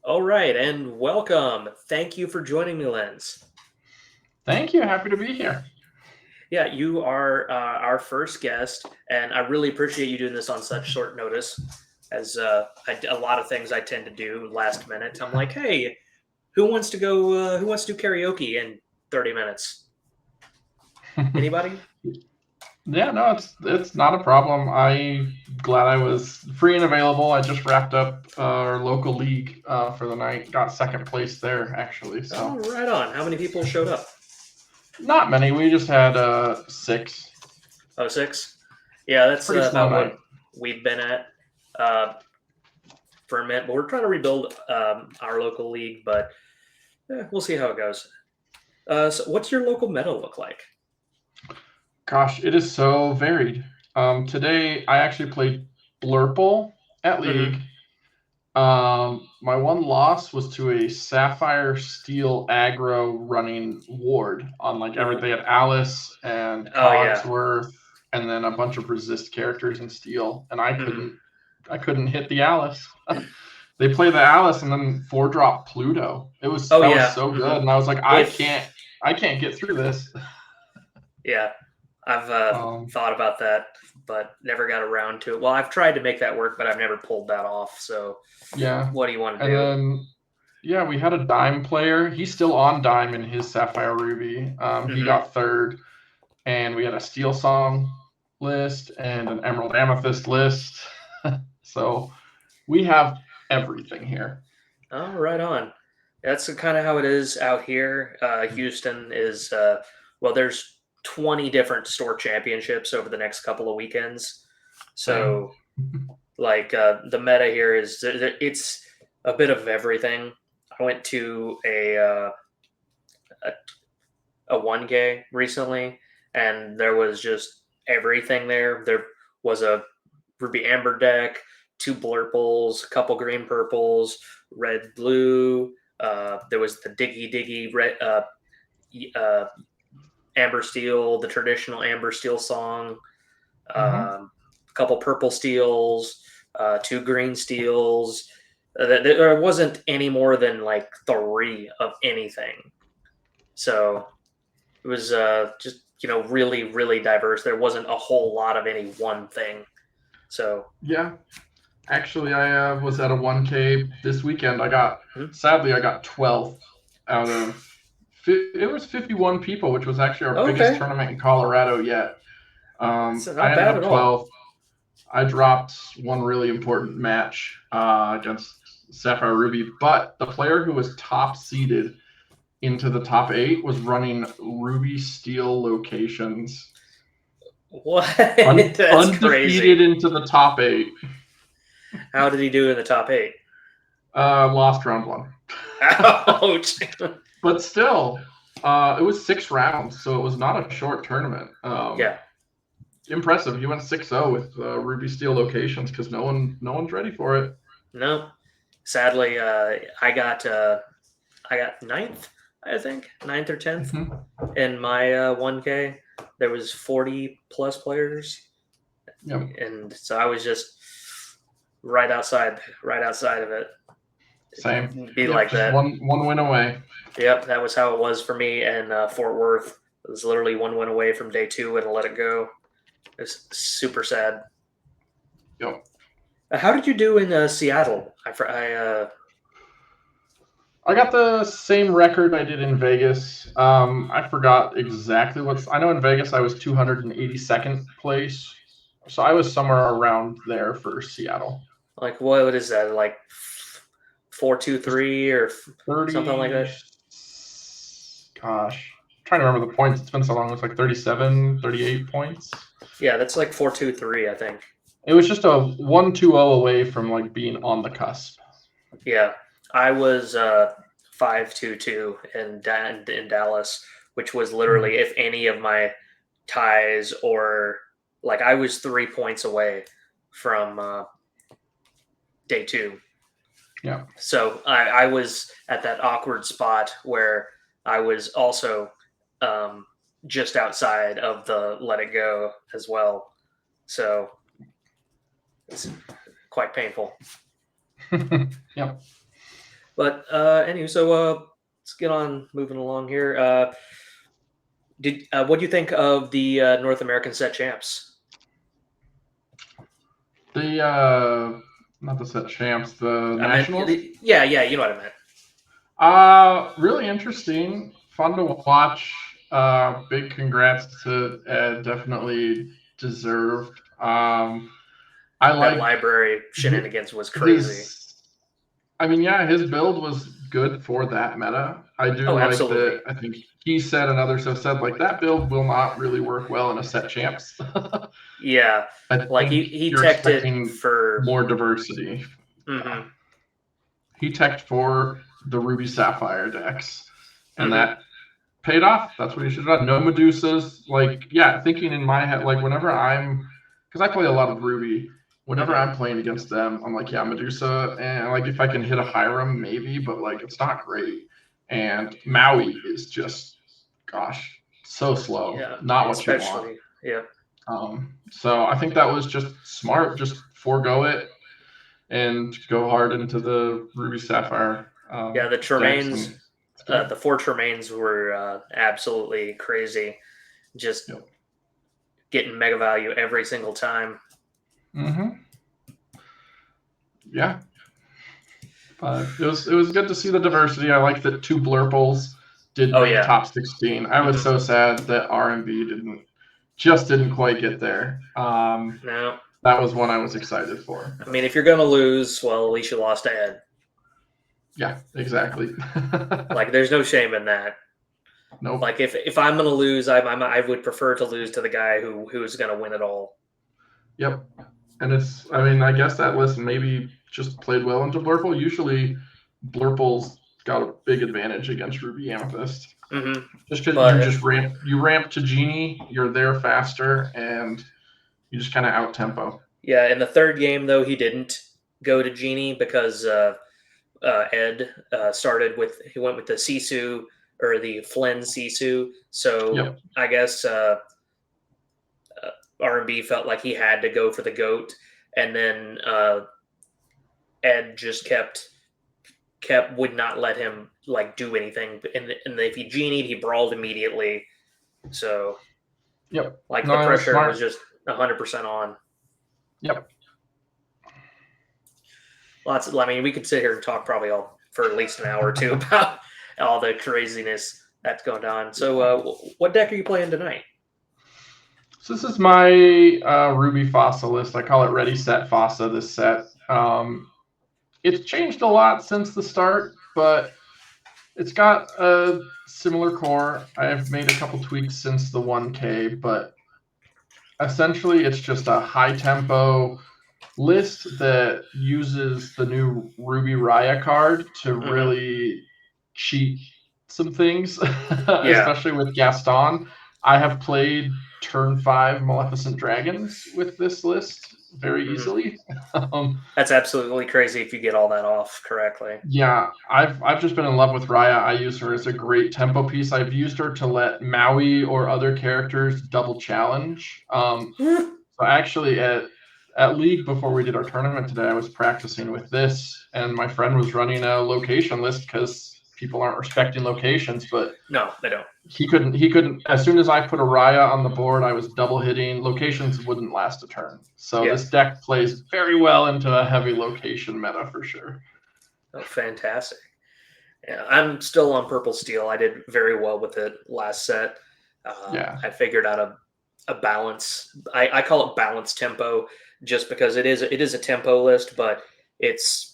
All right, and welcome. Thank you for joining me, Lindz. Thank you. Happy to be here. Yeah, you are our first guest, and I really appreciate you doing this on such short notice. As a lot of things I tend to do last minute. I'm like, hey, who wants to go? Who wants to do karaoke in 30 minutes? Anybody? Yeah, no, it's not a problem. I'm glad I was free and available. I just wrapped up our local league for the night. Got second place there actually. Oh, So right on. How many people showed up? not many. We just had six. Oh, six. Yeah, that's Pretty slow about night. what we've been at uh, for a minute. But we're trying to rebuild our local league, but we'll see how it goes. So what's your local meta look like? Gosh, it is so varied. Today I actually played Blurple at Mm-hmm. league. My one loss was to a Sapphire Steel aggro running ward on like everything. They had Alice and Oh yeah. Cogsworth, and then a bunch of resist characters in Steel, and I Mm-hmm. couldn't, I couldn't hit the Alice. They played the Alice and then 4-drop Pluto. Oh That was yeah. so Mm-hmm. good, and I was like, If I can't get through this. yeah, I've Um, thought about that, but never got around to it. Well, I've tried to make that work, but I've never pulled that off. So, yeah, what do you want to and do? then yeah, we had a Dime player. He's still on Dime in his Sapphire Ruby. He Mm-hmm. got third, and we had a Steel Song list and an Emerald Amethyst list. So we have everything here. Oh, right on. That's kind of how it is out here. Houston is well, there's 20 different store championships over the next couple of weekends. Same. So, like the meta here is it's a bit of everything. I went to a a 1K recently, and there was just everything there. There was a Ruby Amber deck, two blurples, a couple green purples, red blue. There was the Diggy Diggy red, uh, Amber Steel, the traditional Amber Steel song, Mm-hmm. a couple purple steels, two green steels. There wasn't any more than like three of anything. So it was just really really diverse. There wasn't a whole lot of any one thing. So Yeah. Actually, I was at a 1K this weekend. hmm, Sadly, I got 12th out of, it was 51 people, which was actually our biggest okay, tournament in Colorado yet. that's I not ended bad up at all. 12th. I dropped one really important match against Sapphire Ruby, but the player who was top seeded into the top eight was running Ruby Steel locations, What? That's undefeated crazy. into the top eight. How did he do in the top eight? Lost round one, Ouch. but still, it was 6 rounds, so it was not a short tournament. Yeah. Impressive. He went 6-0 with Ruby Steel locations because no one's ready for it. No. Sadly, I got ninth, I think, ninth or tenth Mm-hmm. in my 1K. There was 40 plus players, Yep. and so I was just right outside of it. Same. It'd be Yep. like Just that. one win away. Yep, that was how it was for me and Fort Worth. It was literally one win away from day two and let it go. It was super sad. Yep. How did you do in Seattle? I got the same record I did in Vegas. I forgot exactly what's. I know in Vegas I was 282nd place, so I was somewhere around there for Seattle. like what is that like 4-2-3 or something like 30. that? Gosh, I'm trying to remember the points. It's been so long. It's like 37, 38 points. Yeah, that's like 4-2-3, I think. It was just a 1-2-0 away from like being on the cusp. Yeah, I was 5-2-2 in Dallas, which was literally if any of my ties or like I was 3 points away from day two. Yeah. So I was at that awkward spot where I was also um, just outside of the let it go as well. So it's quite painful. Yep. But anyway, so let's get on moving along here. What do you think of the North American set champs? The not the set champs, the I meant, nationals. yeah, you know what I meant. Really interesting, fun to watch. Big congrats to Ed, definitely deserved. I That like library shenanigans was crazy. his. I mean, yeah, his build was good for that meta. I do Oh, like absolutely. that. I think he said and others have said like that build will not really work well in a set champs. Yeah, I like think he you're teched it expecting for. more diversity. Yeah. Mm-hmm, He teched for the Ruby Sapphire decks, and mm-hmm, that paid off. That's what he should have done. No Medusas. Like, yeah, thinking in my head, like, whenever because I play a lot of Ruby, whenever mm-hmm. I'm playing against them, I'm like, yeah, Medusa, and like, if I can hit a Hiram, maybe, but like, it's not great. And Maui is just, gosh, so slow. Yeah, Not what you want. especially. Yeah. So I think that was just smart. Just forego it and go hard into the Ruby Sapphire Yeah, the decks, Tremaines, and it's good. the four Tremaines were absolutely crazy. Just Yep. getting mega value every single time. Mm-hmm. Yeah, but it was good to see the diversity. I like that two Blurples did Oh make yeah. top 16. I was Mm-hmm. so sad that RMB didn't quite get there. No, That was one I was excited for. I mean if you're gonna lose, well, at least you lost to Ed. Yeah, exactly. Like there's no shame in that. Nope. Like if I'm gonna lose, I would prefer to lose to the guy who's gonna win it all. Yep. And I mean, I guess that list maybe just played well into Blurple. Usually, Blurple's got a big advantage against Ruby Amethyst. Mm-hmm. Just because But you ramp to Genie, you're there faster, and you just kind of out tempo. yeah, in the third game though, he didn't go to Genie because Ed he went with the Sisu or the Flynn Sisu. So Yep. I guess R&B felt like he had to go for the goat, and then Ed just kept would not let him like do anything, and if he genied, he brawled immediately. So Yep. like No, the that was pressure was smart. just 100% on. Yep. I mean, we could sit here and talk probably all for at least an hour or two about all the craziness that's going on. So, what deck are you playing tonight? So this is my Ruby Fasa list. I call it Ready Set Fasa. This set. It's changed a lot since the start, but it's got a similar core. I've made a couple tweaks since the 1K, but essentially it's just a high tempo list that uses the new Ruby Raya card to really cheat some things, Yeah. especially with Gaston. I have played turn 5 Maleficent Dragons with this list very easily. That's absolutely crazy if you get all that off correctly. Yeah, I've just been in love with Raya. I use her as a great tempo piece. I've used her to let Maui or other characters double challenge. So actually at League before we did our tournament today, I was practicing with this, and my friend was running a location list because people aren't respecting locations, but No, they don't. he couldn't as soon as I put a Raya on the board, I was double hitting. Locations wouldn't last a turn. So Yeah. this deck plays very well into a heavy location meta for sure. Oh, fantastic. Yeah, I'm still on Purple Steel. I did very well with it last set. Yeah. I figured out a balance. I call it balance tempo just because it is a tempo list, but it's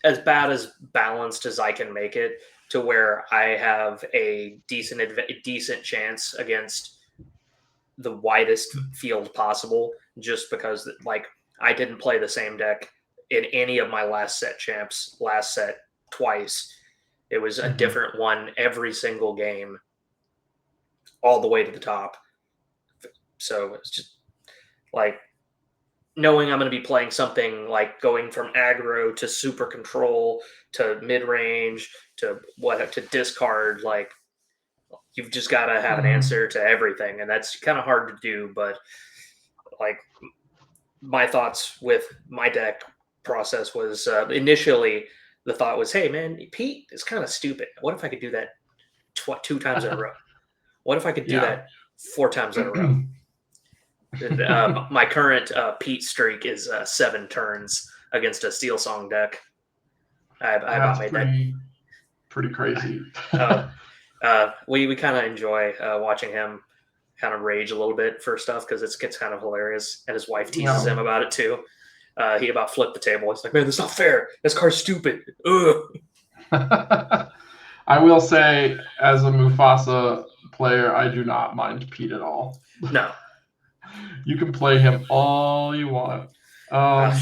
as bad as balanced as I can make it to where I have a decent chance against the widest field possible just because like I didn't play the same deck in any of my last set twice. It was a different one every single game all the way to the top. So it's just like knowing I'm going to be playing something like going from aggro to super control to mid range to discard. Like you've just got to have an answer to everything, and that's kind of hard to do. But like my thoughts with my deck process was initially the thought was, hey man, Pete is kind of stupid. What if I could do that 2 times in a row? What if I could do Yeah. that 4 times in a row? And, my current Pete streak is 7 turns against a Steel Song deck. I about That's made that. pretty crazy. We kind of enjoy watching him kind of rage a little bit for stuff because it gets kind of hilarious, and his wife teases him about it too. He about flipped the table. He's like, "Man, that's not fair. This card's stupid." Ugh. I will say, as a Mufasa player, I do not mind Pete at all. No. You can play him all you want. But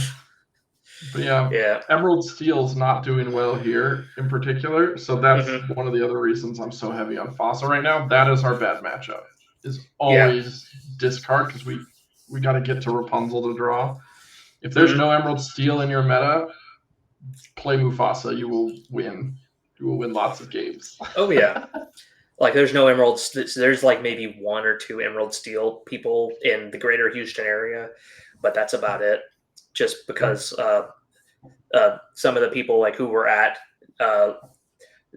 Yeah. Emerald Steel's not doing well here in particular, so that's Mhm. one of the other reasons I'm so heavy on Fasa right now. That is our bad matchup. Is Yeah. always discard because we got to get to Rapunzel to draw. If there's no Emerald Steel in your meta, play Mufasa. You will win. You will win lots of games. Oh yeah. Like there's no emeralds. There's like maybe 1 or 2 Emerald Steel people in the greater Houston area, but that's about it. Just because some of the people like who were at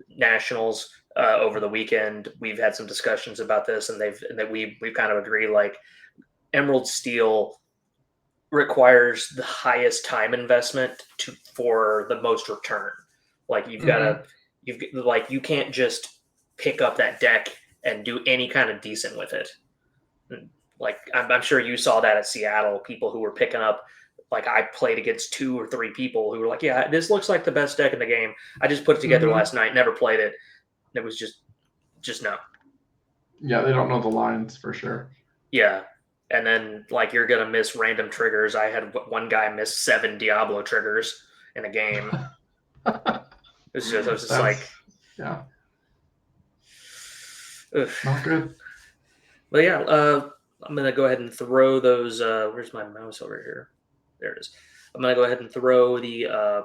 nationals over the weekend, we've had some discussions about this, and we've kind of agreed like Emerald Steel requires the highest time investment for the most return. Like you've got to, you can't just pick up that deck and do any kind of decent with it. Like I'm sure you saw that at Seattle, people who were picking up. Like I played against 2 or 3 people who were like, "Yeah, this looks like the best deck in the game. I just put it together last night, never played it. And it was just no." Yeah, they don't know the lines for sure. Yeah, and then like you're gonna miss random triggers. I had one guy miss 7 Diablo triggers in a game. I was just like, yeah, ugh. not good. But yeah, I'm gonna go ahead and throw those. Where's my mouse over here? There it is. I'm gonna go ahead and throw the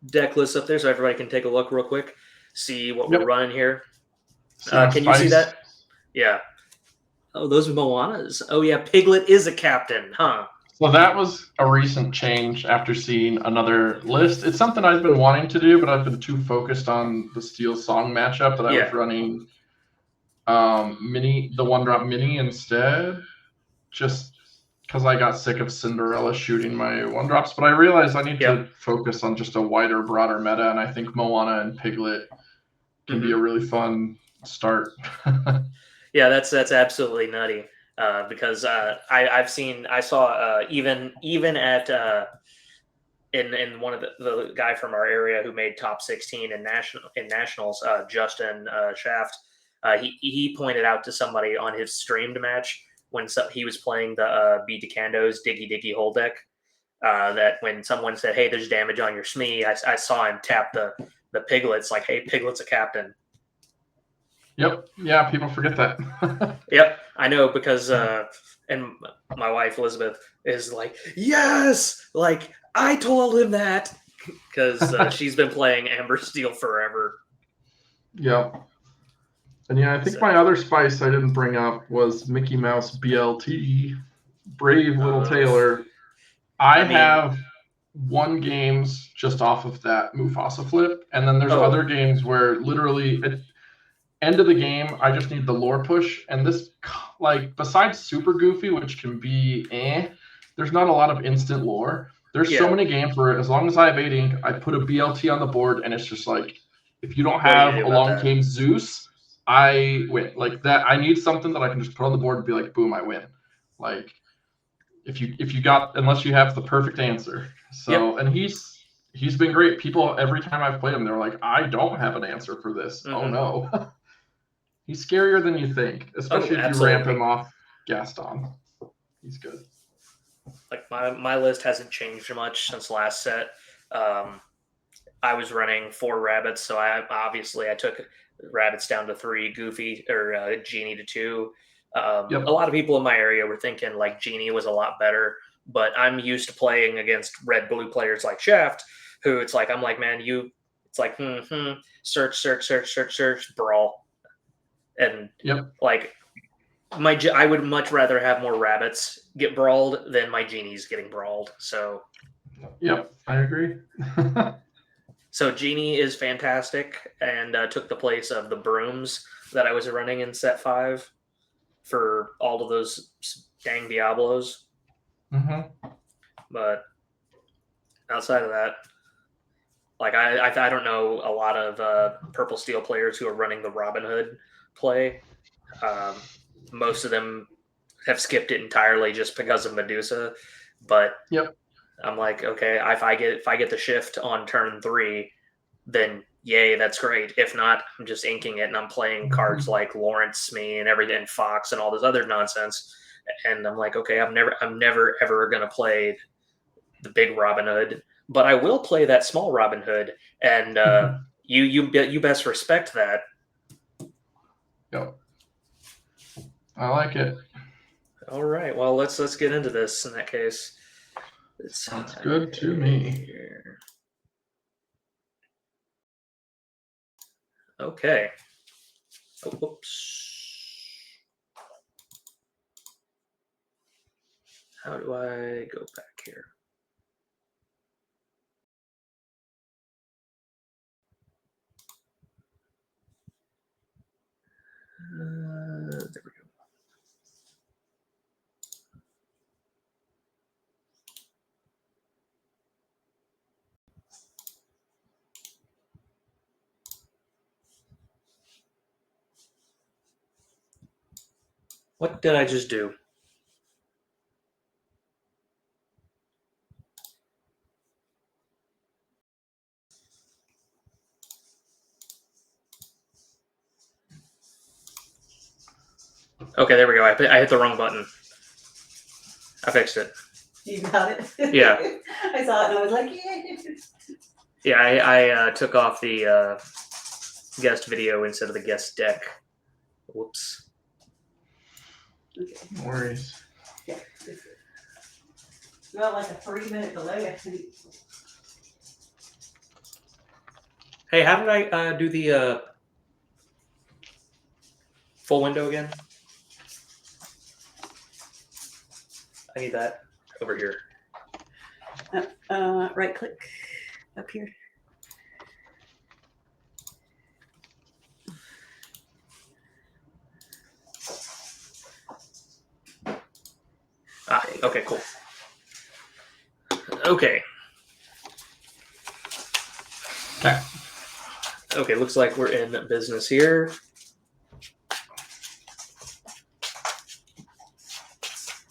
deck list up there so everybody can take a look real quick, see what we're running here. Can you see that? Yeah. Oh, those are Moanas. Oh yeah, Piglet is a captain, huh? So that was a recent change after seeing another list. It's something I've been wanting to do, but I've been too focused on the Steel Song matchup that I was running the 1-drop mini instead, just because I got sick of Cinderella shooting my 1-drops. But I realized I need to focus on just a wider, broader meta, and I think Moana and Piglet can be a really fun start. Yeah, that's absolutely nutty. Because I saw even at in one of the guy from our area who made top 16 in nationals, Justin Shaft, he pointed out to somebody on his streamed match when he was playing the B Decando's Diggy Diggy Hole deck, that when someone said, "Hey, there's damage on your Smee," I saw him tap the Piglets like, "Hey, Piglet's a captain." Yep. Yeah, people forget that. Yep, I know because and my wife Elizabeth is like, "Yes!" Like I told him that because she's been playing Amber Steel forever. Yep. And yeah, I think my other spice I didn't bring up was Mickey Mouse BLT, Brave Little Taylor. I have won games just off of that Mufasa flip, and then there's other games where literally at end of the game, I just need the lore push, and this, like, besides Super Goofy, which can be there's not a lot of instant lore. There's so many games where as long as I have 8 ink, I put a BLT on the board, and it's just like, if you don't have Along Came Zeus, I win. Like that, I need something that I can just put on the board and be like, boom, I win. Like, if you got, unless you have the perfect answer. So, and he's been great. People, every time I've played him, they're like, I don't have an answer for this. Oh no. He's scarier than you think, especially if you ramp him off Gaston. He's good. Like my list hasn't changed much since last set. I was running 4 rabbits, so I took rabbits down to 3, Goofy or Genie to 2. A lot of people in my area were thinking like Genie was a lot better, but I'm used to playing against red-blue players like Shaft, who it's like I'm like, man, it's like search, brawl. And like I would much rather have more rabbits get brawled than my genies getting brawled. So I agree. So Genie is fantastic and took the place of the brooms that I was running in set 5 for all of those dang Diablos. Mm-hmm. But outside of that, like I don't know a lot of Purple Steel players who are running the Robin Hood play. Most of them have skipped it entirely just because of Medusa. But Yep. I'm like, okay, if I get the shift on turn 3, then yay, that's great. If not, I'm just inking it and I'm playing cards like Lawrence Smee and everything, and Fox and all this other nonsense. And I'm like, okay, I'm never ever gonna play the big Robin Hood, but I will play that small Robin Hood, and you best respect that. Yep. I like it. All right, well let's get into this in that case. Sounds good to me. Here. Okay. Oh, whoops. How do I go back here? There we go. What did I just do? Okay, there we go. I hit the wrong button. I fixed it. You got it? Yeah. I saw it and I was like, yeah. Yeah, I took off the guest video instead of the guest deck. Whoops. Okay. No worries. Yeah. Not like a 3-minute delay, I think. Hey, how did I do the full window again? I need that over here. Right click up here. Ah, okay, cool. Okay. Okay. Okay, looks like we're in business here.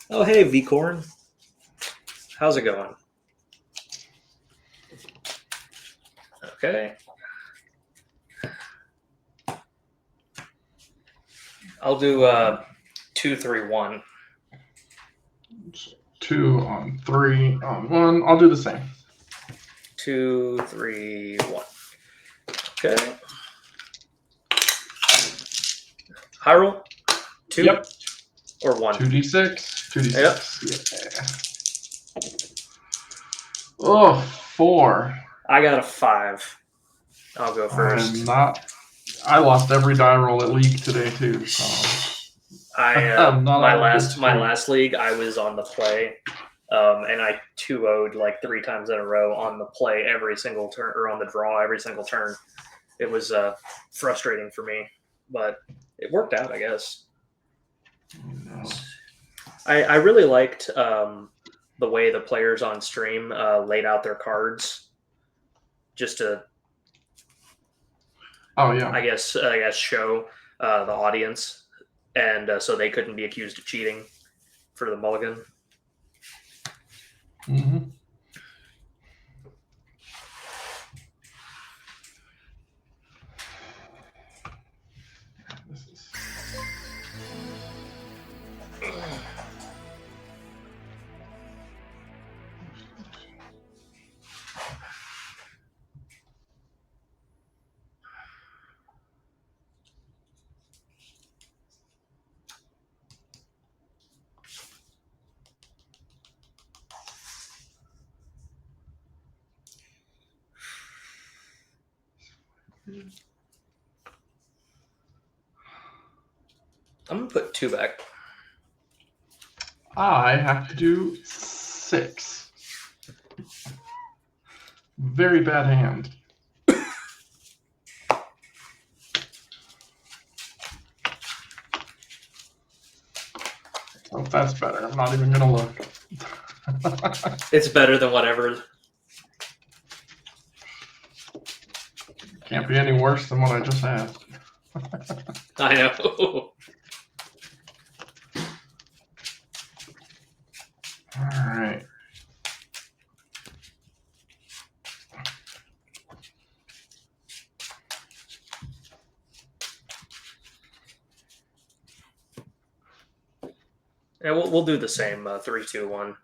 Oh, hey, V-Corn. How's it going? Okay. I'll do 2, 3, 1. 2 on 3 on 1. I'll do the same. 2, 3, 1. Okay. High roll? 2? Yep. Or 1? 2d6. 2d6. Yep. Yeah. Oh, 4. I got a 5. I'll go first. I lost every die roll at league today too. So. My last league, I was on the play, and I 2-0'd like 3 times in a row on the play every single turn, or on the draw every single turn. It was frustrating for me, but it worked out, I guess. No. I really liked the way the players on stream laid out their cards, just to, I guess show the audience, and so they couldn't be accused of cheating for the mulligan. Mm-hmm. I'm gonna put 2 back. I have to do 6. Very bad hand. Oh, that's better. I'm not even gonna look. It's better than whatever. Can't be any worse than what I just had. I know. All right. And we'll do the same 3, 2, 1.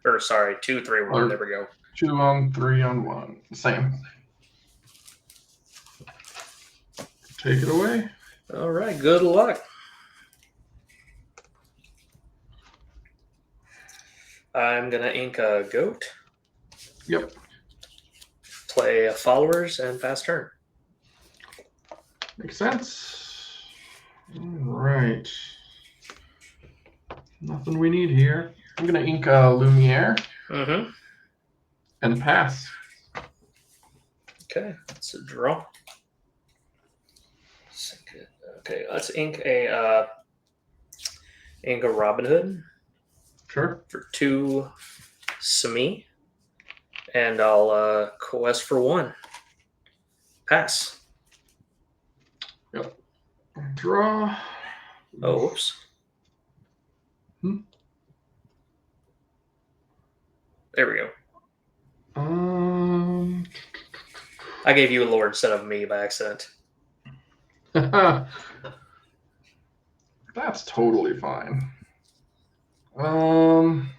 Or sorry, 2, 3, 1. There we go. 2 on 3 on 1. Same. Take it away. All right. Good luck. I'm gonna ink a goat. Yep. Play followers and pass turn. Makes sense. All right. Nothing we need here. I'm gonna ink a Lumiere Mm-hmm. and pass. Okay, it's a draw. Okay, let's ink a Robin Hood Sure. for 2 Semi, and I'll quest for 1. Pass. Yep. Draw. Oh, whoops. There we go. I gave you a lord instead of me by accident. That's totally fine. I'm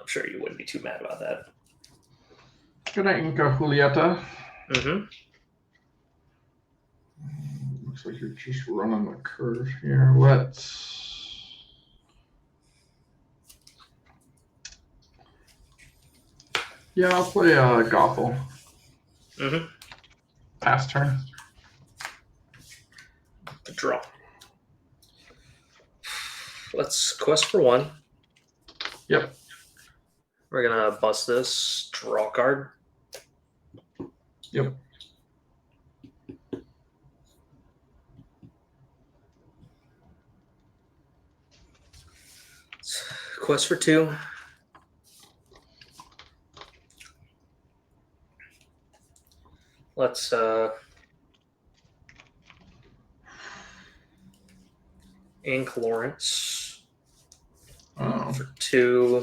sure you wouldn't be too mad about that. Gonna ink a Julieta. Mm-hmm. Looks like you're just running the curve here. Let's. Yeah, I'll play Gothel. Mm-hmm. Pass turn. Draw. Let's quest for 1. Yep. We're gonna bust this. Draw card. Yep. Quest for 2. Let's ink Lawrence Oh. for 2.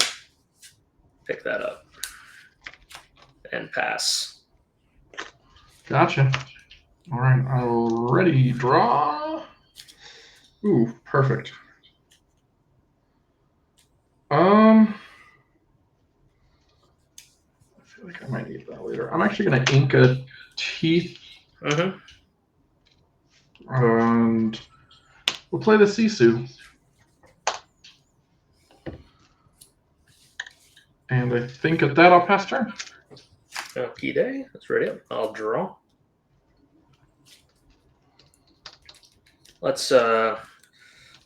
Pick that up and pass. Gotcha. All right. Already draw. Ooh, perfect. I feel like I might need that later. I'm actually gonna ink a Teeth. Mm-hmm. And we'll play the Sisu. And I think at that I'll pass turn. Okie day. That's ready. I'll draw. Let's we're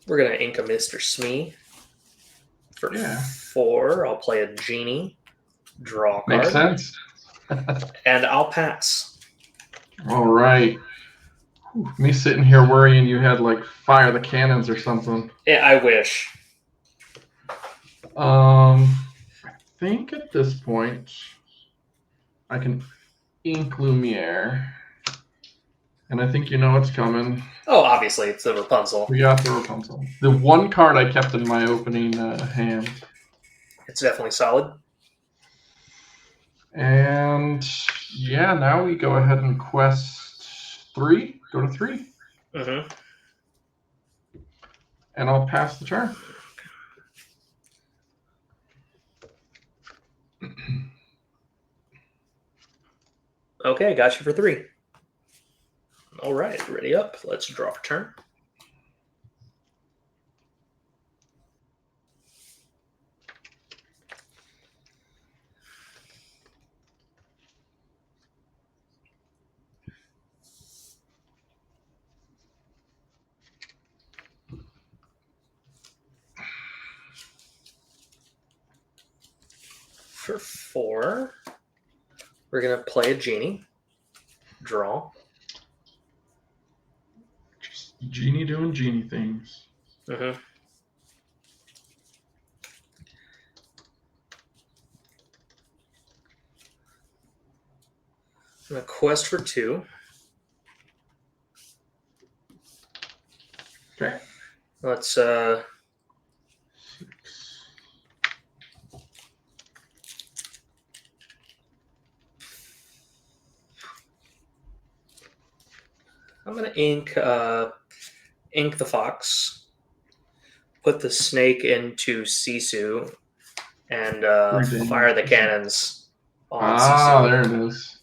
gonna ink a Mr. Smee for 4. I'll play a Genie. Draw card. Makes sense. And I'll pass. All right. Whew, me sitting here worrying you had like fire the cannons or something. Yeah, I wish. I think at this point I can ink Lumiere. And I think you know what's coming. Oh, obviously, it's the Rapunzel. We got the Rapunzel. The one card I kept in my opening hand. It's definitely solid. And yeah, now we go ahead and quest 3. Go to 3. Mm-hmm. And I'll pass the turn. Okay, got you for 3. All right, ready up. Let's draw for turn. For 4, we're going to play a Genie. Draw. Just Genie doing Genie things. Mm-hmm. A quest for 2. Okay. Let's I'm gonna ink the fox, put the snake into Sisu, and fire the cannons on Sisu. There it is.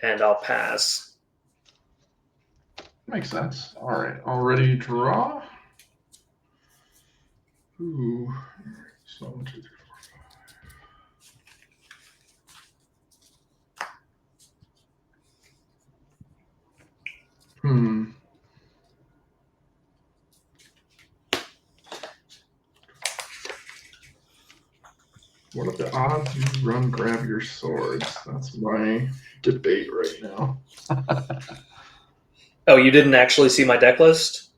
And I'll pass. Makes sense. All right, already draw. Ooh. So 1, 2, 3, 4, 5. What are the odds you run grab your swords? That's my debate right now. Oh, you didn't actually see my deck list?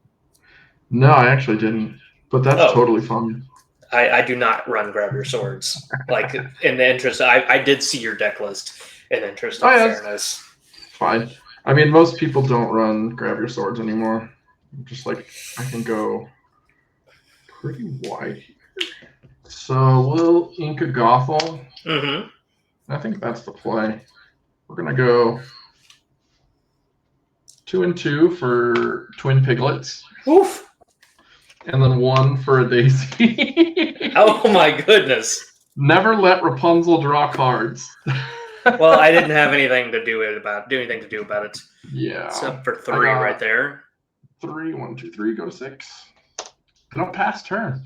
No, I actually didn't. But that's totally fun. I do not run grab your swords. Like, in the interest, I did see your deck list in the interest of fairness. Fine. I mean, most people don't run grab your swords anymore. Just like, I can go pretty wide here. So we'll ink a Gothel. Mm-hmm. I think that's the play. We're going to go 2 and 2 for twin piglets. Oof. And then 1 for a daisy. Oh my goodness. Never let Rapunzel draw cards. Well, I didn't have anything to do about it. Yeah. Except for 3 right there. 3, 1, 2, 3, go to 6. I don't pass turn.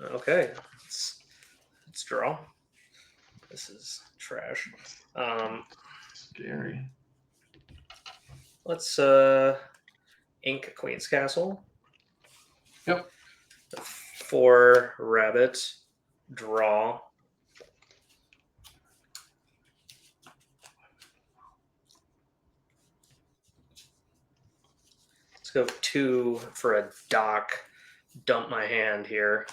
Okay. Let's draw. This is trash. Scary. Let's ink Queen's Castle. Yep. 4 rabbit. Draw. Let's go 2 for a dock. Dump my hand here.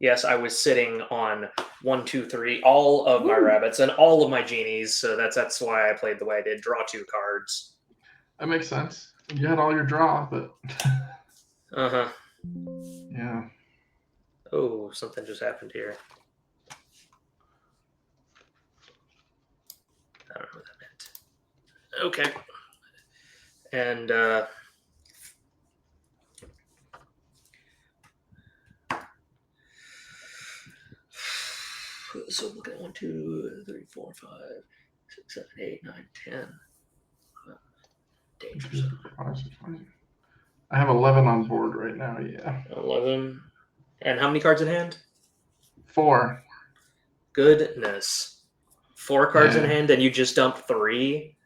Yes, I was sitting on 1, 2, 3, all of my rabbits and all of my genies, so that's why I played the way I did. Draw 2 cards. That makes sense. You had all your draw, but Uh-huh. yeah. Oh, something just happened here. I don't know what that meant. Okay. And so look at 1, 2, 3, 4, 5, 6, 7, 8, 9, 10. Dangerous. I have 11 on board right now, yeah. 11. And how many cards in hand? 4. Goodness. 4 cards in hand and you just dump 3?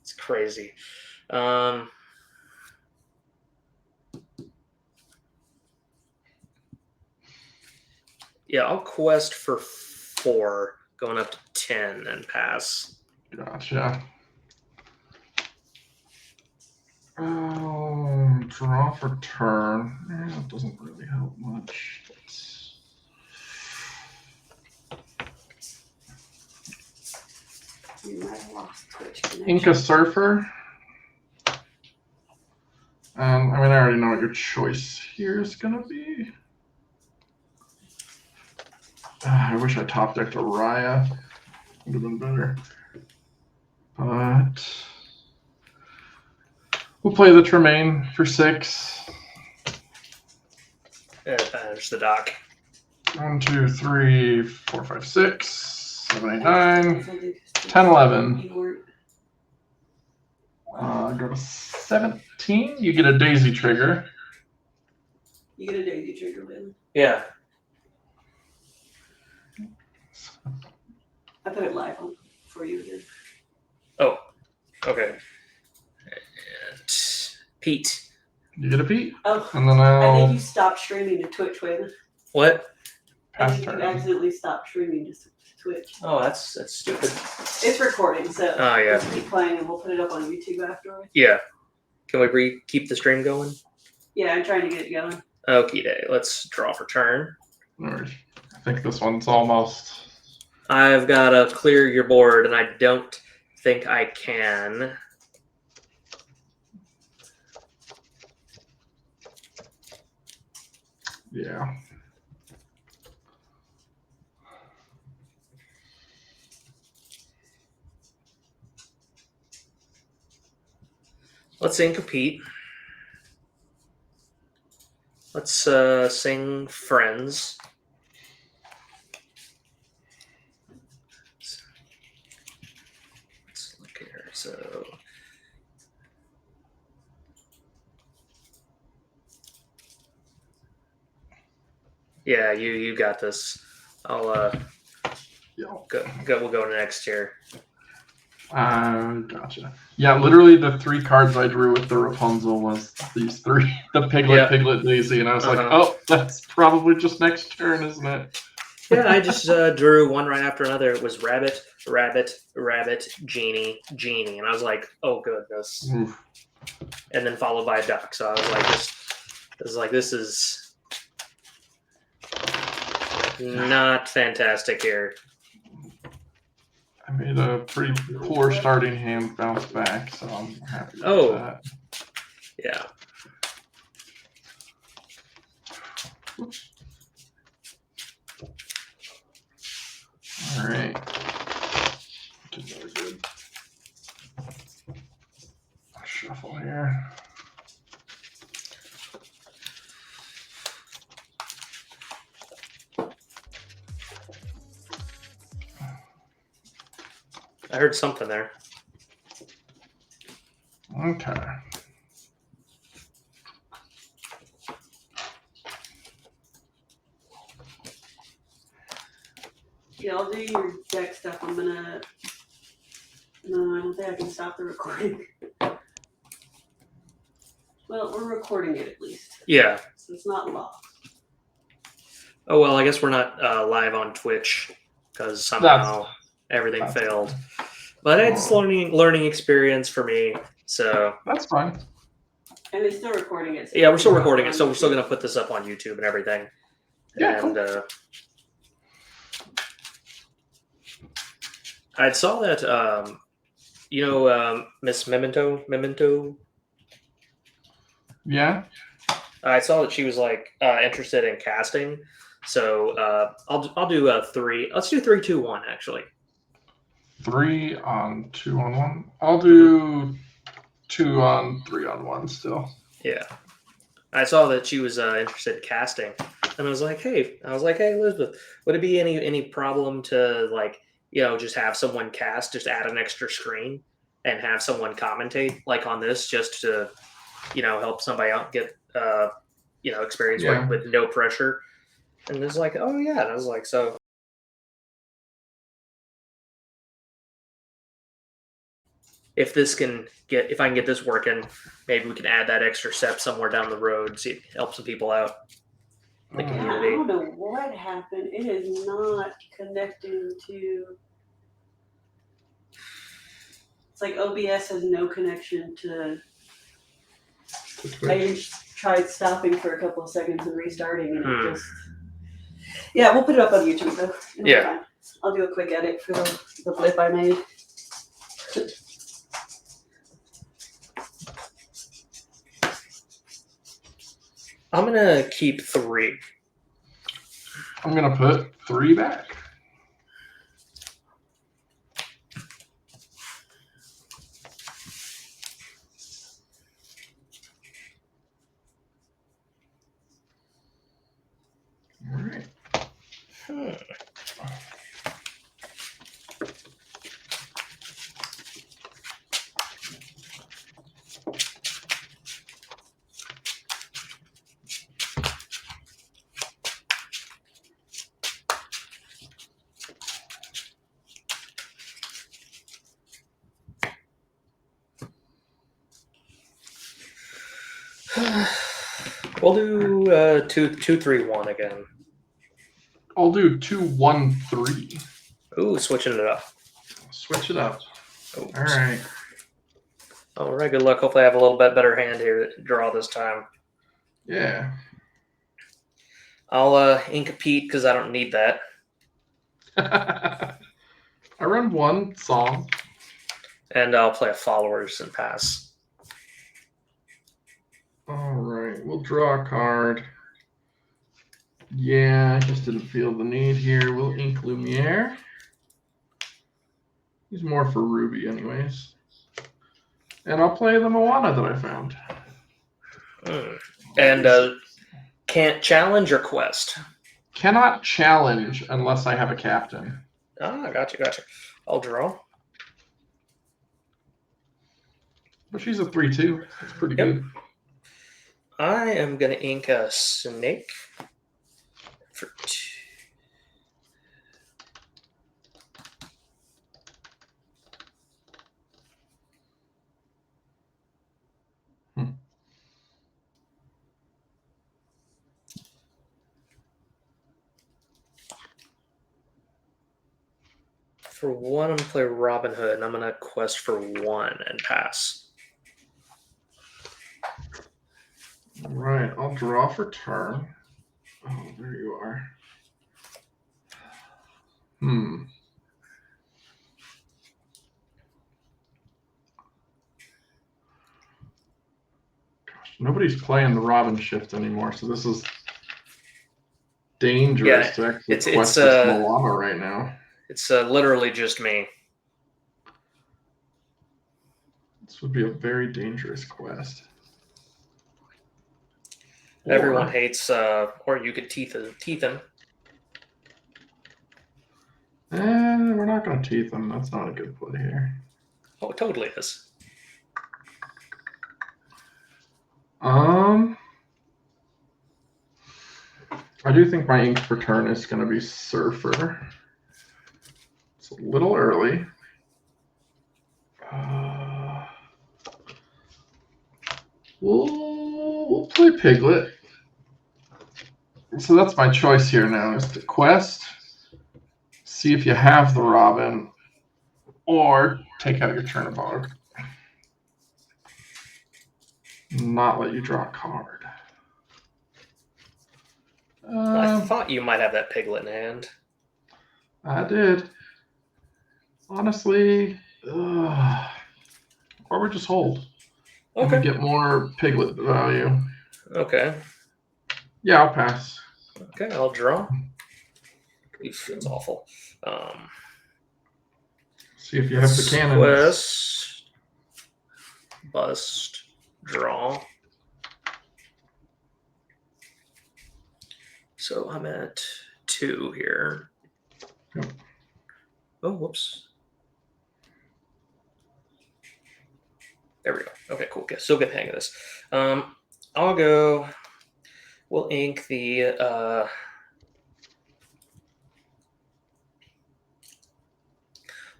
It's crazy. Yeah, I'll quest for 4, going up to 10 and pass. Gotcha. Draw for turn. That doesn't really help much. You might have lost Twitch connection. Ink a Surfer. I mean, I already know what your choice here is going to be. I wish I top decked a Raya. Would have been better. But we'll play the Tremaine for 6. There's the dock. 1, 2, 3, 4, 5, 6, 7, 8, 9, 10, 11. Go to 17. You get a daisy trigger. You get a daisy trigger, Lynn. Yeah. I put it live on for you again. Oh, okay. And Pete. You get a Pete. Oh, and then I think I'll you stopped streaming to Twitch, Wayne. What? I pass think you turn. accidentally stopped streaming to Twitch. Oh, that's stupid. It's recording, so Oh, yeah. just keep playing and we'll put it up on YouTube afterwards. Yeah. Can we keep the stream going? Yeah, I'm trying to get it going. Okie day. Let's draw for turn. No worries. I think this one's almost I've got to clear your board, and I don't think I can. Yeah. Let's sing compete. Let's sing Friends. Let's look here. So, yeah, you got this. I'll go. We'll go next here. Gotcha. Yeah, literally the 3 cards I drew with the Rapunzel was these 3, the Piglet, Yeah. Piglet, Daisy, and I was like, Uh-huh. oh, that's probably just next turn, isn't it? Yeah, I just drew one right after another. It was rabbit, rabbit, rabbit, genie, genie, and I was like, oh goodness. Oof. And then followed by a duck. So I was like, this is not fantastic here. I made a pretty poor starting hand bounce back, so I'm happy with Oh. that. Yeah. All right. Did really good. Shuffle here. I heard something there. Okay. Yeah, I'll do your deck stuff. I'm gonna. No, I don't think I can stop the recording. Well, we're recording it at least, Yeah. so it's not lost. Oh well, I guess we're not live on Twitch because somehow everything failed. But it's learning experience for me. So that's fine. And it's still recording it. Yeah, we're still recording it, so we're still gonna put this up on YouTube and everything. Yeah, and cool. I saw that Miss Memento. Yeah. I saw that she was like interested in casting. So I'll do 3. Let's do 3, 2, 1 actually. 3 on 2 on 1. I'll do 2 on 3 on 1 still. Yeah. I saw that she was interested in casting, and I was like, hey, Elizabeth, would it be any problem to just have someone cast, just add an extra screen and have someone commentate like on this, just to help somebody out get experience with no pressure. And it's like, oh yeah, and I was like, so if I can get this working, maybe we can add that extra step somewhere down the road, see help some people out. The Yeah, I community. don't know what happened. It is not connecting to. It's like OBS has no connection to. I even tried stopping for a couple of seconds and restarting, and it just. Yeah, we'll put it up on YouTube though. It'll be fine. I'll do a quick edit for the blip I made. I'm gonna keep 3. I'm gonna put 3 back. All right. We'll do 2, 2, 3, 1 again. I'll do 2, 1, 3. Ooh, switching it up. Switch it up. Oops. All right. All right, good luck. Hopefully I have a little bit better hand here to draw this time. Yeah. I'll ink a Pete because I don't need that. I run one song. And I'll play a followers and pass. All right, we'll draw a card. Yeah, I just didn't feel the need here. We'll ink Lumiere. He's more for Ruby anyways. And I'll play the Moana that I found. And can't challenge or quest? Cannot challenge unless I have a captain. Ah, gotcha. I'll draw. But she's a 3/2. That's pretty good. I am going to ink a snake for 2. For 1, I'm going to play Robin Hood, and I'm going to quest for 1 and pass. All right, I'll draw for turn. Oh, there you are. Gosh, nobody's playing the Robin shift anymore, so this is dangerous to actually quest this Moana right now. It's literally just me. This would be a very dangerous quest. Everyone hates, or you could teeth him. We're not going to teeth him. That's not a good play here. Oh, it totally is. I do think my ink for turn is going to be Surfer. It's a little early. We'll play Piglet. So that's my choice here now, is to quest, see if you have the Robin, or take out your Chernabog. Not let you draw a card. I thought you might have that Piglet in hand. I did. Honestly, or we just hold. Okay. And we get more Piglet value. Okay. Yeah, I'll pass. Okay, I'll draw. Oof, it's awful. See if you have the cannon. Quest. Bust. Draw. So I'm at 2 here. Yep. Oh, whoops. There we go. Okay, cool. Okay, still get the hang of this. I'll go. We'll ink the. I'm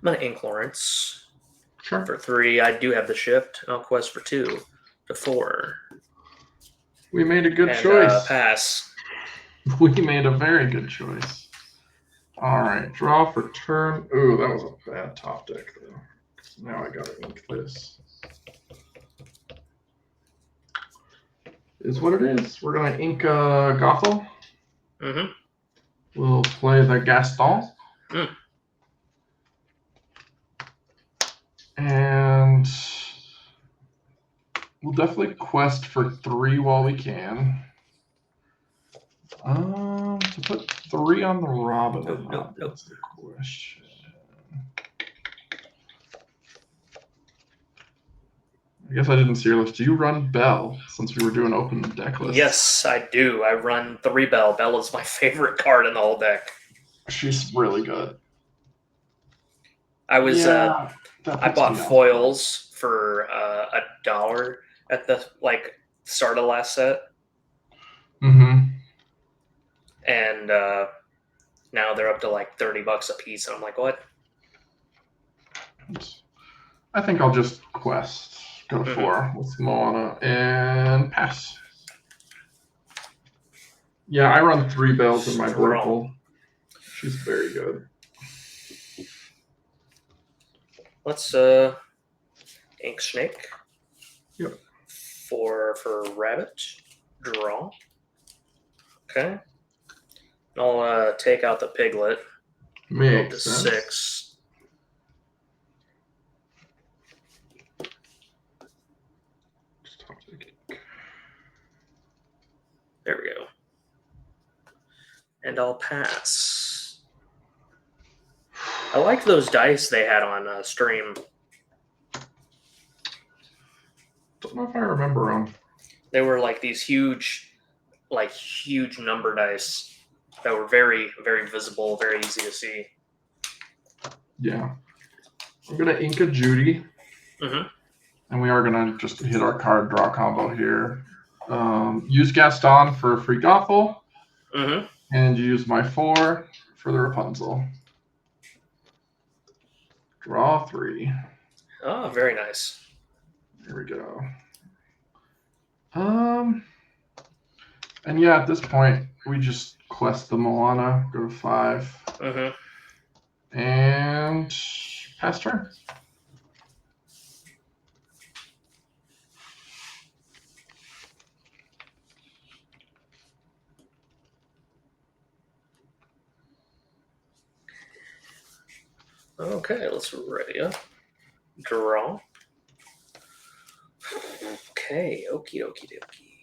gonna ink Lawrence. Sure. For 3. I do have the shift. I'll quest for 2 to 4. We made a good choice. Pass. We made a very good choice. All right, draw for turn. Ooh, that was a bad top deck though. Now I gotta ink this. Is what it is. We're gonna ink Gothel. Mm-hmm. We'll play the Gaston. And we'll definitely quest for 3 while we can. To put 3 on the Robin or not, that's the question. I guess I didn't see your list. Do you run Belle, since we were doing open deck lists? Yes, I do. I run 3 Belle. Belle is my favorite card in the whole deck. She's really good. I was Yeah, I bought foils for $1 at the start of last set. Mm-hmm. And now they're up to like $30 a piece, and I'm like, what? I think I'll just quest, go to 4 with Moana, and pass. Yeah, I run 3 Bells in my Brokel. She's very good. Let's ink Snake. Yep. For Rabbit. Draw. Okay. I'll take out the Piglet. Go up to Makes sense. 6. There we go. And I'll pass. I like those dice they had on stream. Don't know if I remember them. They were like these huge number dice that were very, very visible, very easy to see. Yeah. I'm going to ink a Judy. Mm-hmm. And we are going to just hit our card draw combo here. Use Gaston for free Gothel. Mm-hmm. And use my 4 for the Rapunzel. Draw 3. Oh, very nice. Here we go. And yeah, at this point, we just quest the Moana, go to 5. Mm-hmm. And pass turn. Okay, let's ready up. Draw. Okay, okie dokie dokie.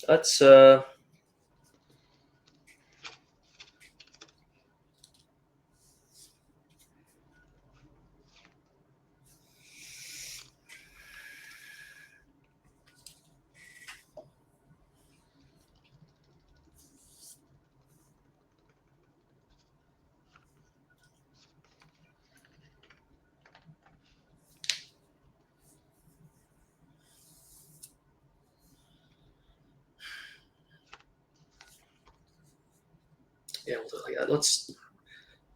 Let's yeah, we'll do it like that. Let's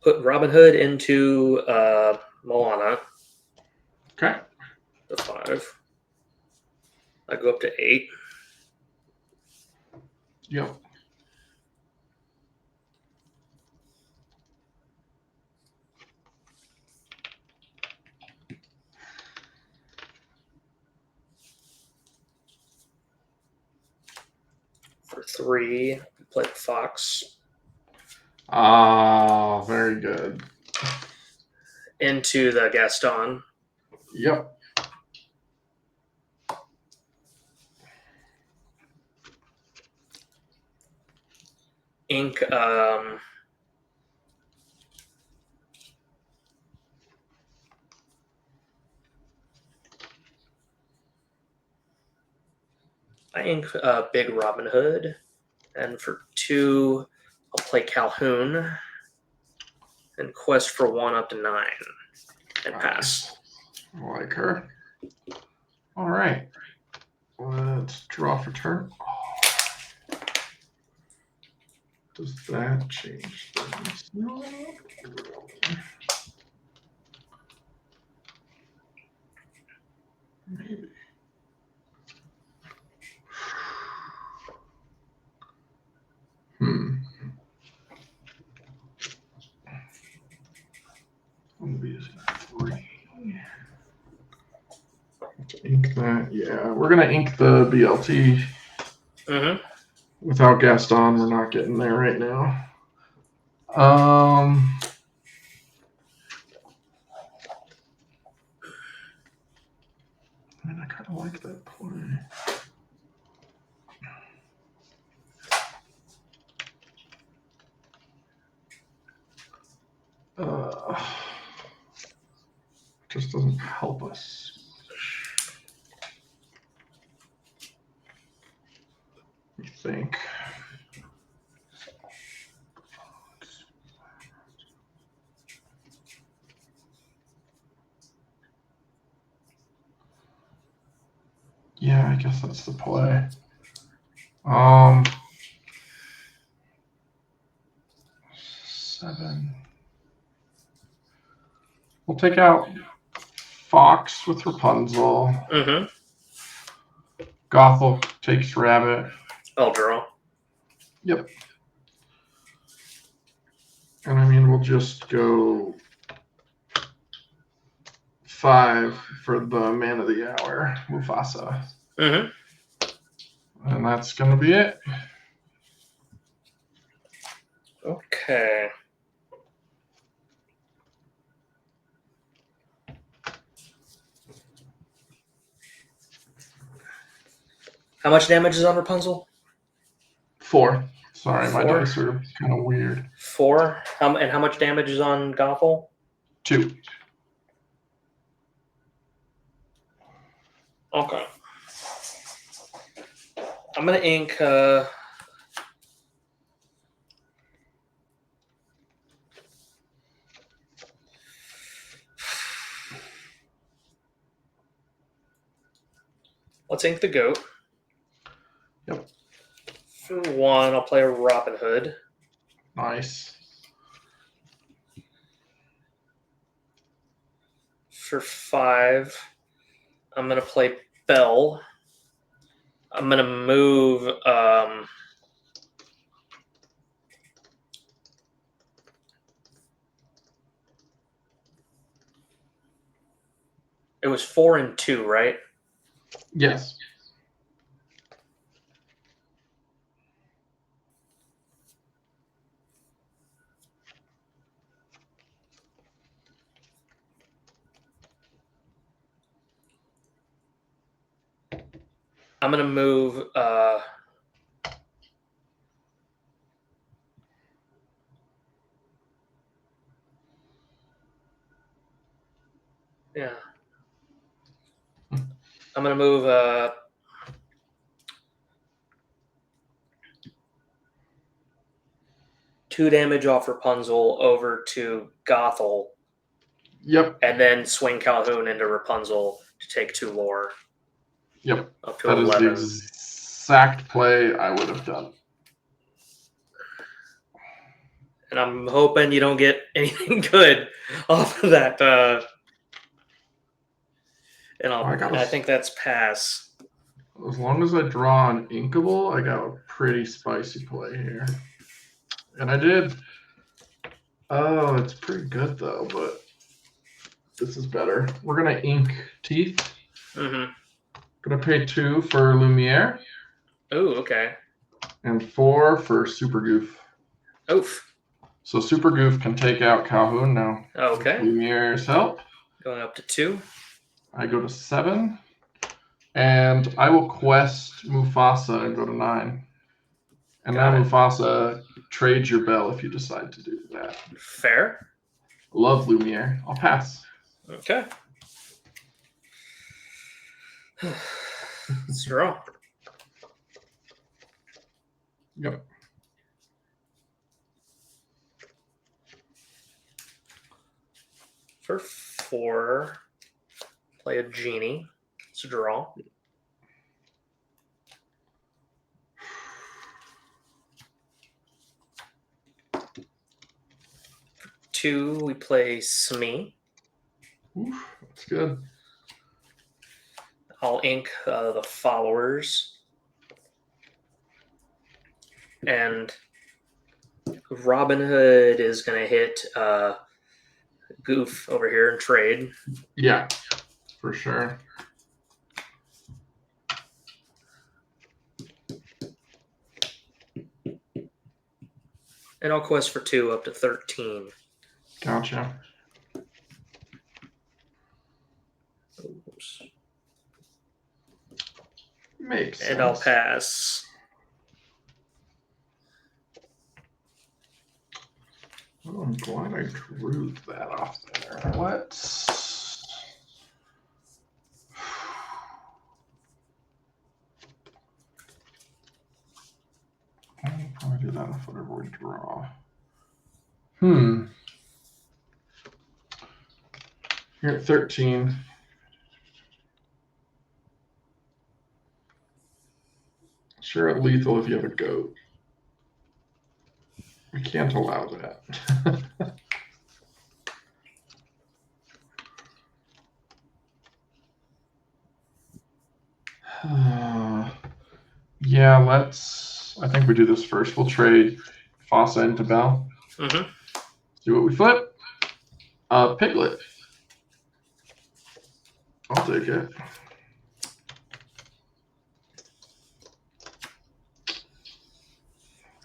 put Robin Hood into Moana. Okay. The 5. I go up to 8. Yep. For 3, play the Fox. Ah, very good. Into the Gaston. Yep. Ink I ink Big Robin Hood, and for 2, I'll play Calhoun, and quest for 1 up to 9, and pass. I like her. All right. Let's draw for turn. Does that change things? No. Maybe. I'm gonna be using 3. Let's ink that. Yeah, we're gonna ink the BLT. Mm-hmm. Without Gaston, we're not getting there right now. I kind of like that play. Just doesn't help us. I think. Yeah, I guess that's the play. 7. We'll take out Fox with Rapunzel. Mm-hmm. Gothel takes Rabbit. I'll draw. Yep. And I mean, we'll just go 5 for the man of the hour, Mufasa. Mm-hmm. And that's going to be it. Okay. How much damage is on Rapunzel? 4. Sorry, my 4? dice are kind of weird. 4. And how much damage is on Gothel? 2. Okay. I'm gonna ink. Let's ink the goat. Yep. For 1, I'll play a Robin Hood. Nice. For 5, I'm gonna play Belle. I'm gonna move. It was 4 and 2, right? Yes. I'm gonna move. Yeah. I'm gonna move. 2 damage off Rapunzel over to Gothel, Yep. and then swing Calhoun into Rapunzel to take 2 lore. Yep. Up to That 11. is the exact play I would have done. And I'm hoping you don't get anything good off of that. And I think that's pass. As long as I draw an inkable, I got a pretty spicy play here. And I did. Oh, it's pretty good though, but this is better. We're gonna ink Teeth. Mm-hmm. Gonna pay 2 for Lumiere. Oh, okay. And 4 for Super Goof. Oof. So Super Goof can take out Calhoun now. Okay. With Lumiere's help. Going up to 2. I go to 7. And I will quest Mufasa and go to 9. And Got now it. Mufasa trades your bell if you decide to do that. Fair. Love Lumiere. I'll pass. Okay. Let's draw. Yep. For 4, play a genie. It's a draw. 2, we play Smee. Oof, that's good. I'll ink the followers. And Robin Hood is going to hit Goof over here and trade. Yeah, for sure. And I'll quest for 2 up to 13. Gotcha. Oops. Makes sense. And I'll pass. Oh, I'm glad I drew that off there. Let's... I'll probably do that if whatever we draw. You're at 13. Sure, at lethal if you have a goat. We can't allow that. Yeah, let's... I think we do this first. We'll trade Fasa into Bell. Mm-hmm. See what we flip. Piglet. I'll take it.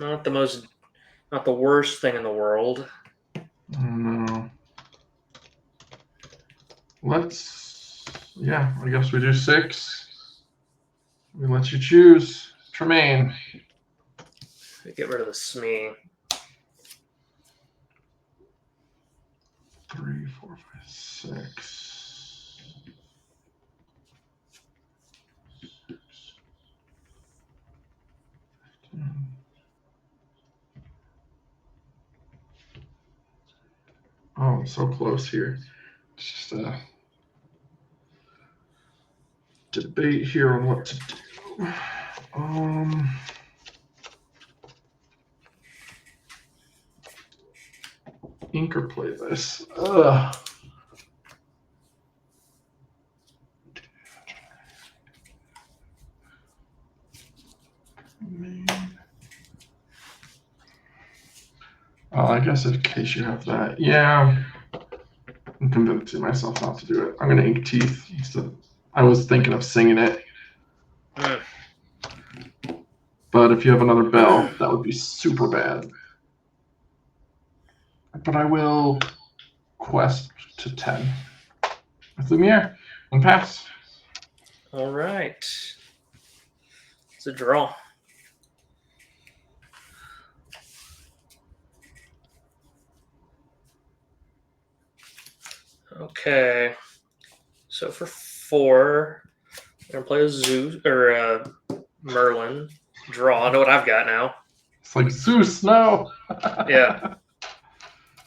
Not the worst thing in the world. No. Yeah, I guess we do 6. We let you choose. Tremaine. Get rid of the Smee. 3, 4, 5, 6. Oh, I'm so close here. It's just a debate here on what to do. Ink or play this. Ugh. I guess in case you have that. Yeah. I'm convincing myself not to do it. I'm going to ink teeth instead. I was thinking of singing it. But if you have another bell, that would be super bad. But I will quest to 10 with Lumiere and pass. All right. It's a draw. Okay. So for 4, we're gonna play a Zeus or Merlin. Draw. I know what I've got now. It's like Zeus, no. Yeah.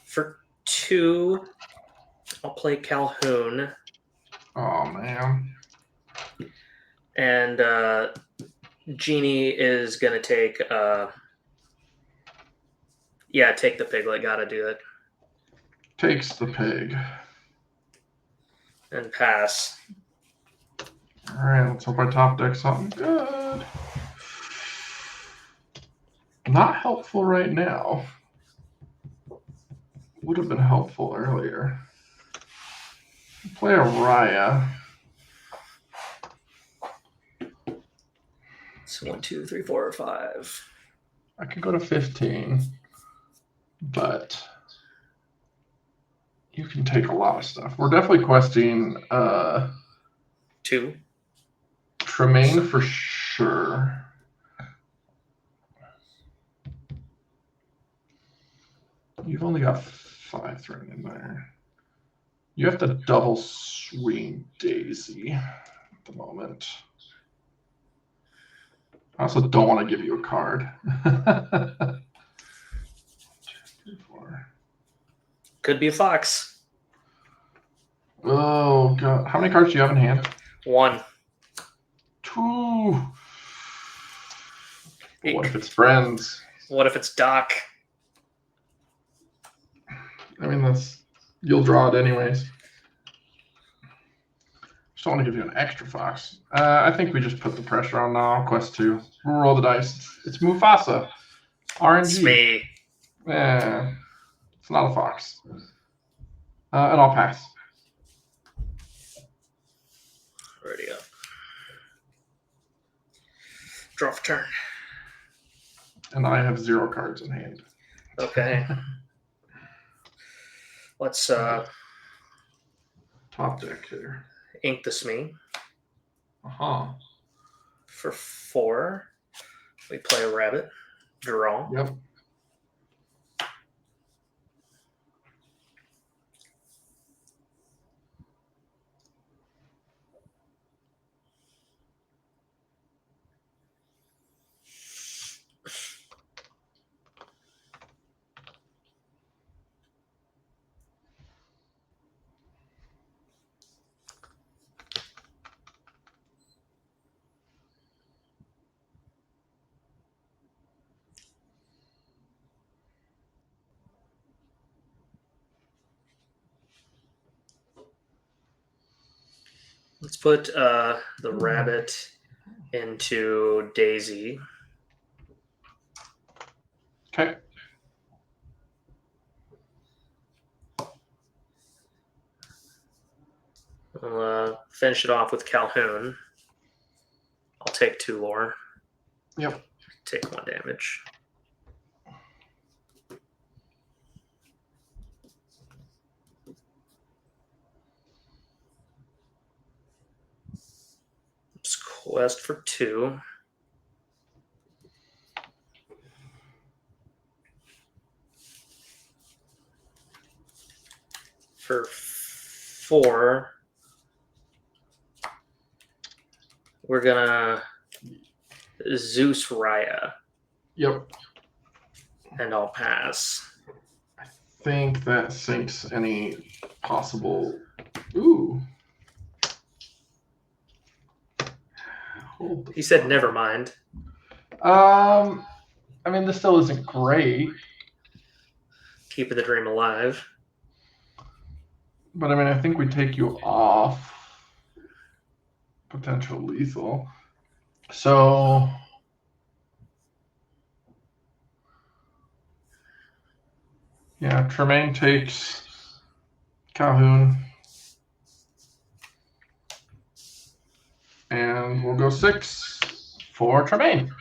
For 2, I'll play Calhoun. Oh man. And Genie is gonna take take the Piglet, gotta do it. Takes the pig. And pass. Alright, let's hope I top deck something good. Not helpful right now. Would have been helpful earlier. Play a Raya. So 1, 2, 3, 4, 5. I could go to 15, but you can take a lot of stuff. We're definitely questing 2. Tremaine for sure. You've only got 5 thrown in there. You have to double swing Daisy at the moment. I also don't want to give you a card. 2, 3, 4. Could be a Fox. Oh god, how many cards do you have in hand? 1. 2. What if it's friends? What if it's Doc? I mean, you'll draw it anyways. Just don't want to give you an extra Fox. I think we just put the pressure on now. Quest 2. We'll roll the dice. It's Mufasa. RNG. It's me. Yeah, it's not a Fox. And I'll pass. Already up. Draw for turn. And I have 0 cards in hand. Okay. Let's Top deck here. ink the Smee. Uh-huh. For 4, we play a rabbit. Draw. Yep. Let's put the rabbit into Daisy. Okay. We'll finish it off with Calhoun. I'll take 2 lore. Yep. Take 1 damage. Quest for 2. For 4, we're gonna Zeus Raya, Yep. and I'll pass. I think that sinks any possible. Ooh. He said never mind. I mean, this still isn't great. Keeping the dream alive. But I mean, I think we take you off potential lethal. So yeah, Tremaine takes Calhoun. And we'll go 6 for Tremaine.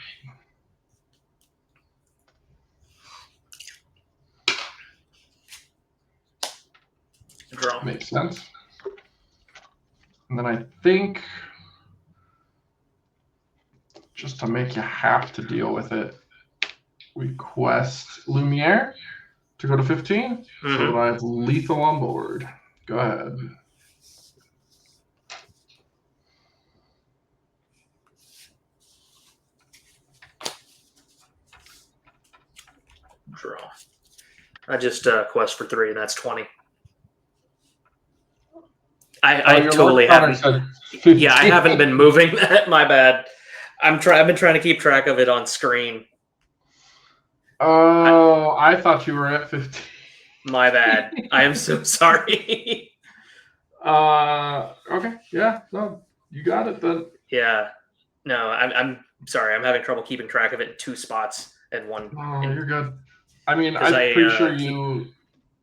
Draw. Makes sense. And then I think, just to make you have to deal with it, we quest Lumiere to go to 15, so that I have lethal on board. Go ahead. Draw. I just quest for 3, and that's 20. I totally haven't. Yeah, I haven't been moving that. My bad. I've been trying to keep track of it on screen. Oh, I thought you were at 15. My bad. I am so sorry. Okay. Yeah. No, you got it then. Yeah. No, I'm sorry. I'm having trouble keeping track of it in 2 spots at one. Oh, you're good. I mean, 'Cause I'm pretty sure you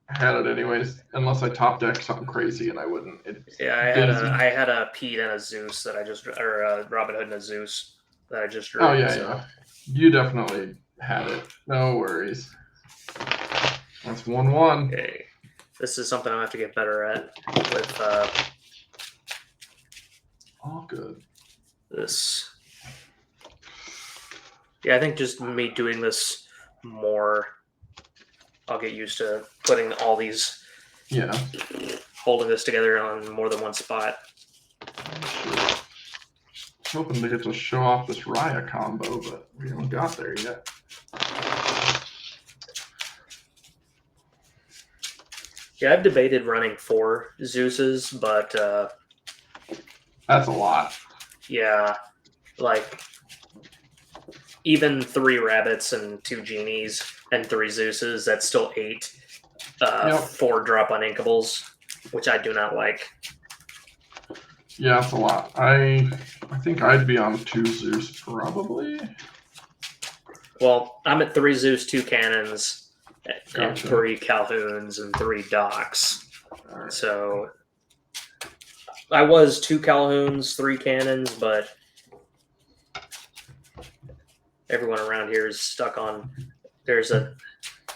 had it anyways, unless I top deck something crazy and I wouldn't. I had a Pete and a Zeus that I just, or a Robin Hood and a Zeus that I just drew. Oh yeah, yeah. You definitely had it. No worries. That's 1-1. Okay. This is something I have to get better at with All good. this. Yeah, I think just me doing this more, I'll get used to putting all these, holding this together on more than one spot. I was hoping to get to show off this Raya combo, but we haven't got there yet. Yeah, I've debated running 4 Zeuses, but that's a lot. Yeah, like even 3 rabbits and 2 genies and 3 Zeuses, that's still 8. 4 drop on Inkables, which I do not like. Yeah, that's a lot. I think I'd be on 2 Zeus probably. Well, I'm at 3 Zeus, 2 cannons, and Gotcha. 3 Calhouns and 3 Docks. Right. So I was 2 Calhouns, 3 cannons, but everyone around here is stuck on. There's an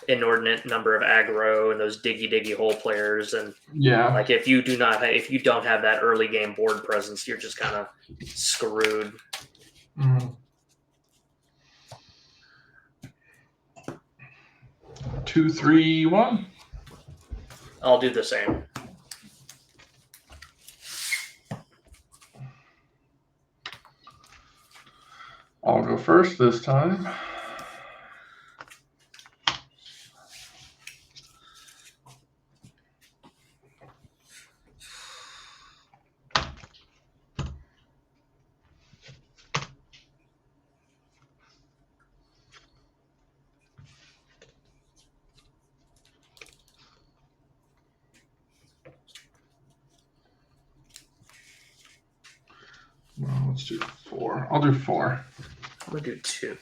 inordinate number of aggro and those diggy hole players, and like if you don't have that early game board presence, you're just kind of screwed. Mm-hmm. 2, 3, 1. I'll do the same. I'll go first this time. Well, let's do 4. I'll do 4. I'm gonna do 2.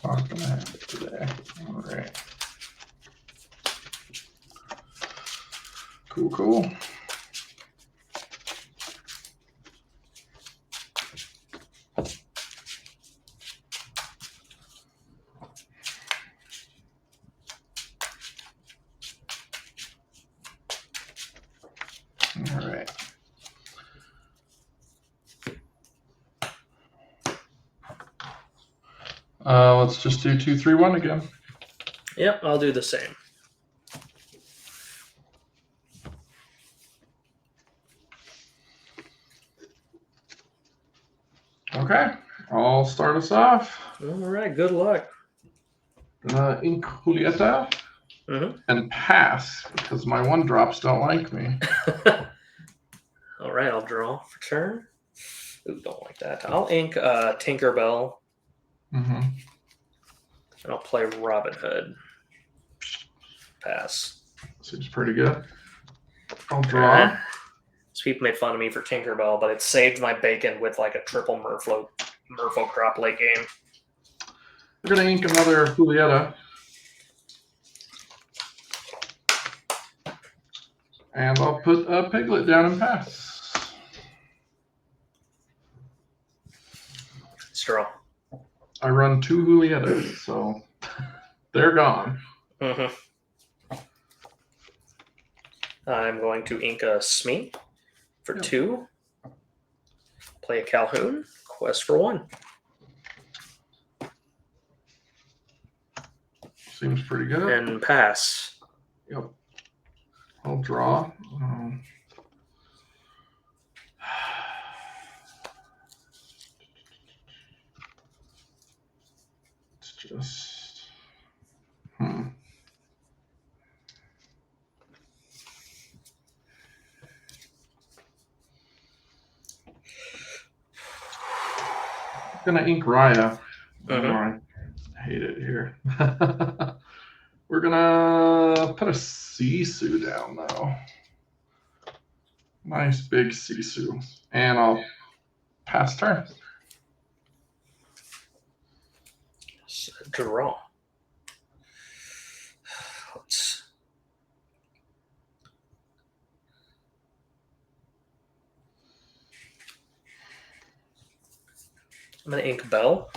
talking about today. All right. Cool. All right. Let's just do 2, 3, 1 again. Yep, I'll do the same. Okay, I'll start us off. All right, good luck. Ink Julieta and pass because my 1-drops don't like me. All right, I'll draw for turn. Ooh, don't like that. I'll ink Tinkerbell. Mm-hmm. And I'll play Robin Hood. Pass. Seems pretty good. I'll draw. So people made fun of me for Tinkerbell, but it saved my bacon with like a triple Merfolk crop late game. We're going to ink another Julieta. And I'll put a Piglet down and pass. Straw. I run 2 Julietas, so they're gone. I'm going to ink a Smee for 2. Play a Calhoun. Quest for 1. Seems pretty good. And pass. Yep. I'll draw. It's just... I'm gonna ink Raya. I hate it here. We're gonna put a Sisu down though. Nice big Sisu. And I'll pass turn. Draw. I'm going to ink Bell.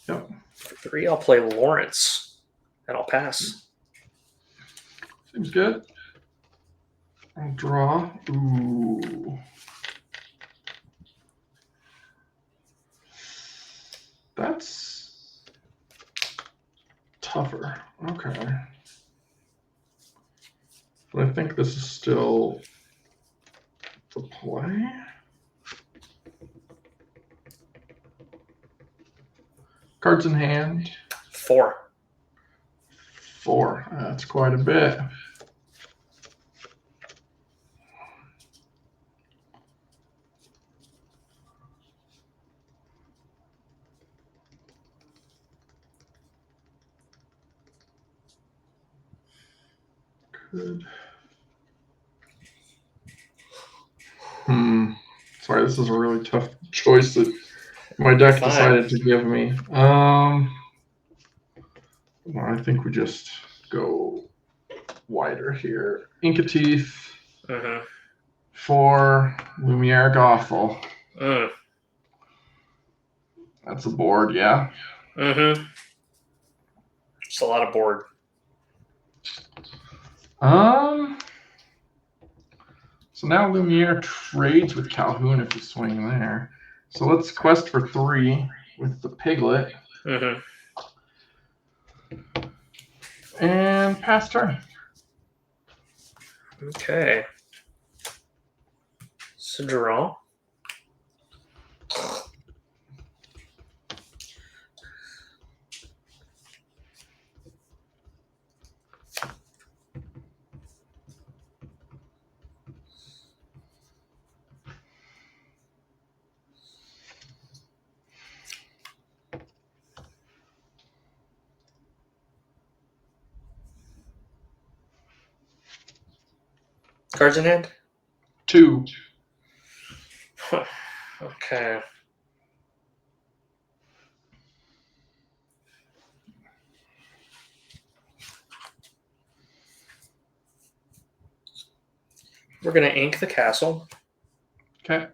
Yep. For 3, I'll play Lawrence. And I'll pass. Seems good. I'll draw. Ooh. That's tougher. Okay. But I think this is still the play. Cards in hand. 4. 4. That's quite a bit. Good. Sorry, this is a really tough choice that my deck decided to give me. Well, I think we just go wider here. Inca Teeth for Lumiere Gothel. That's a board, yeah. It's a lot of board. So now Lumiere trades with Calhoun if you swing there. So let's quest for 3 with the Piglet. And pass turn. Okay. So draw. Cards in hand? 2. Okay. We're going to ink the castle. Okay.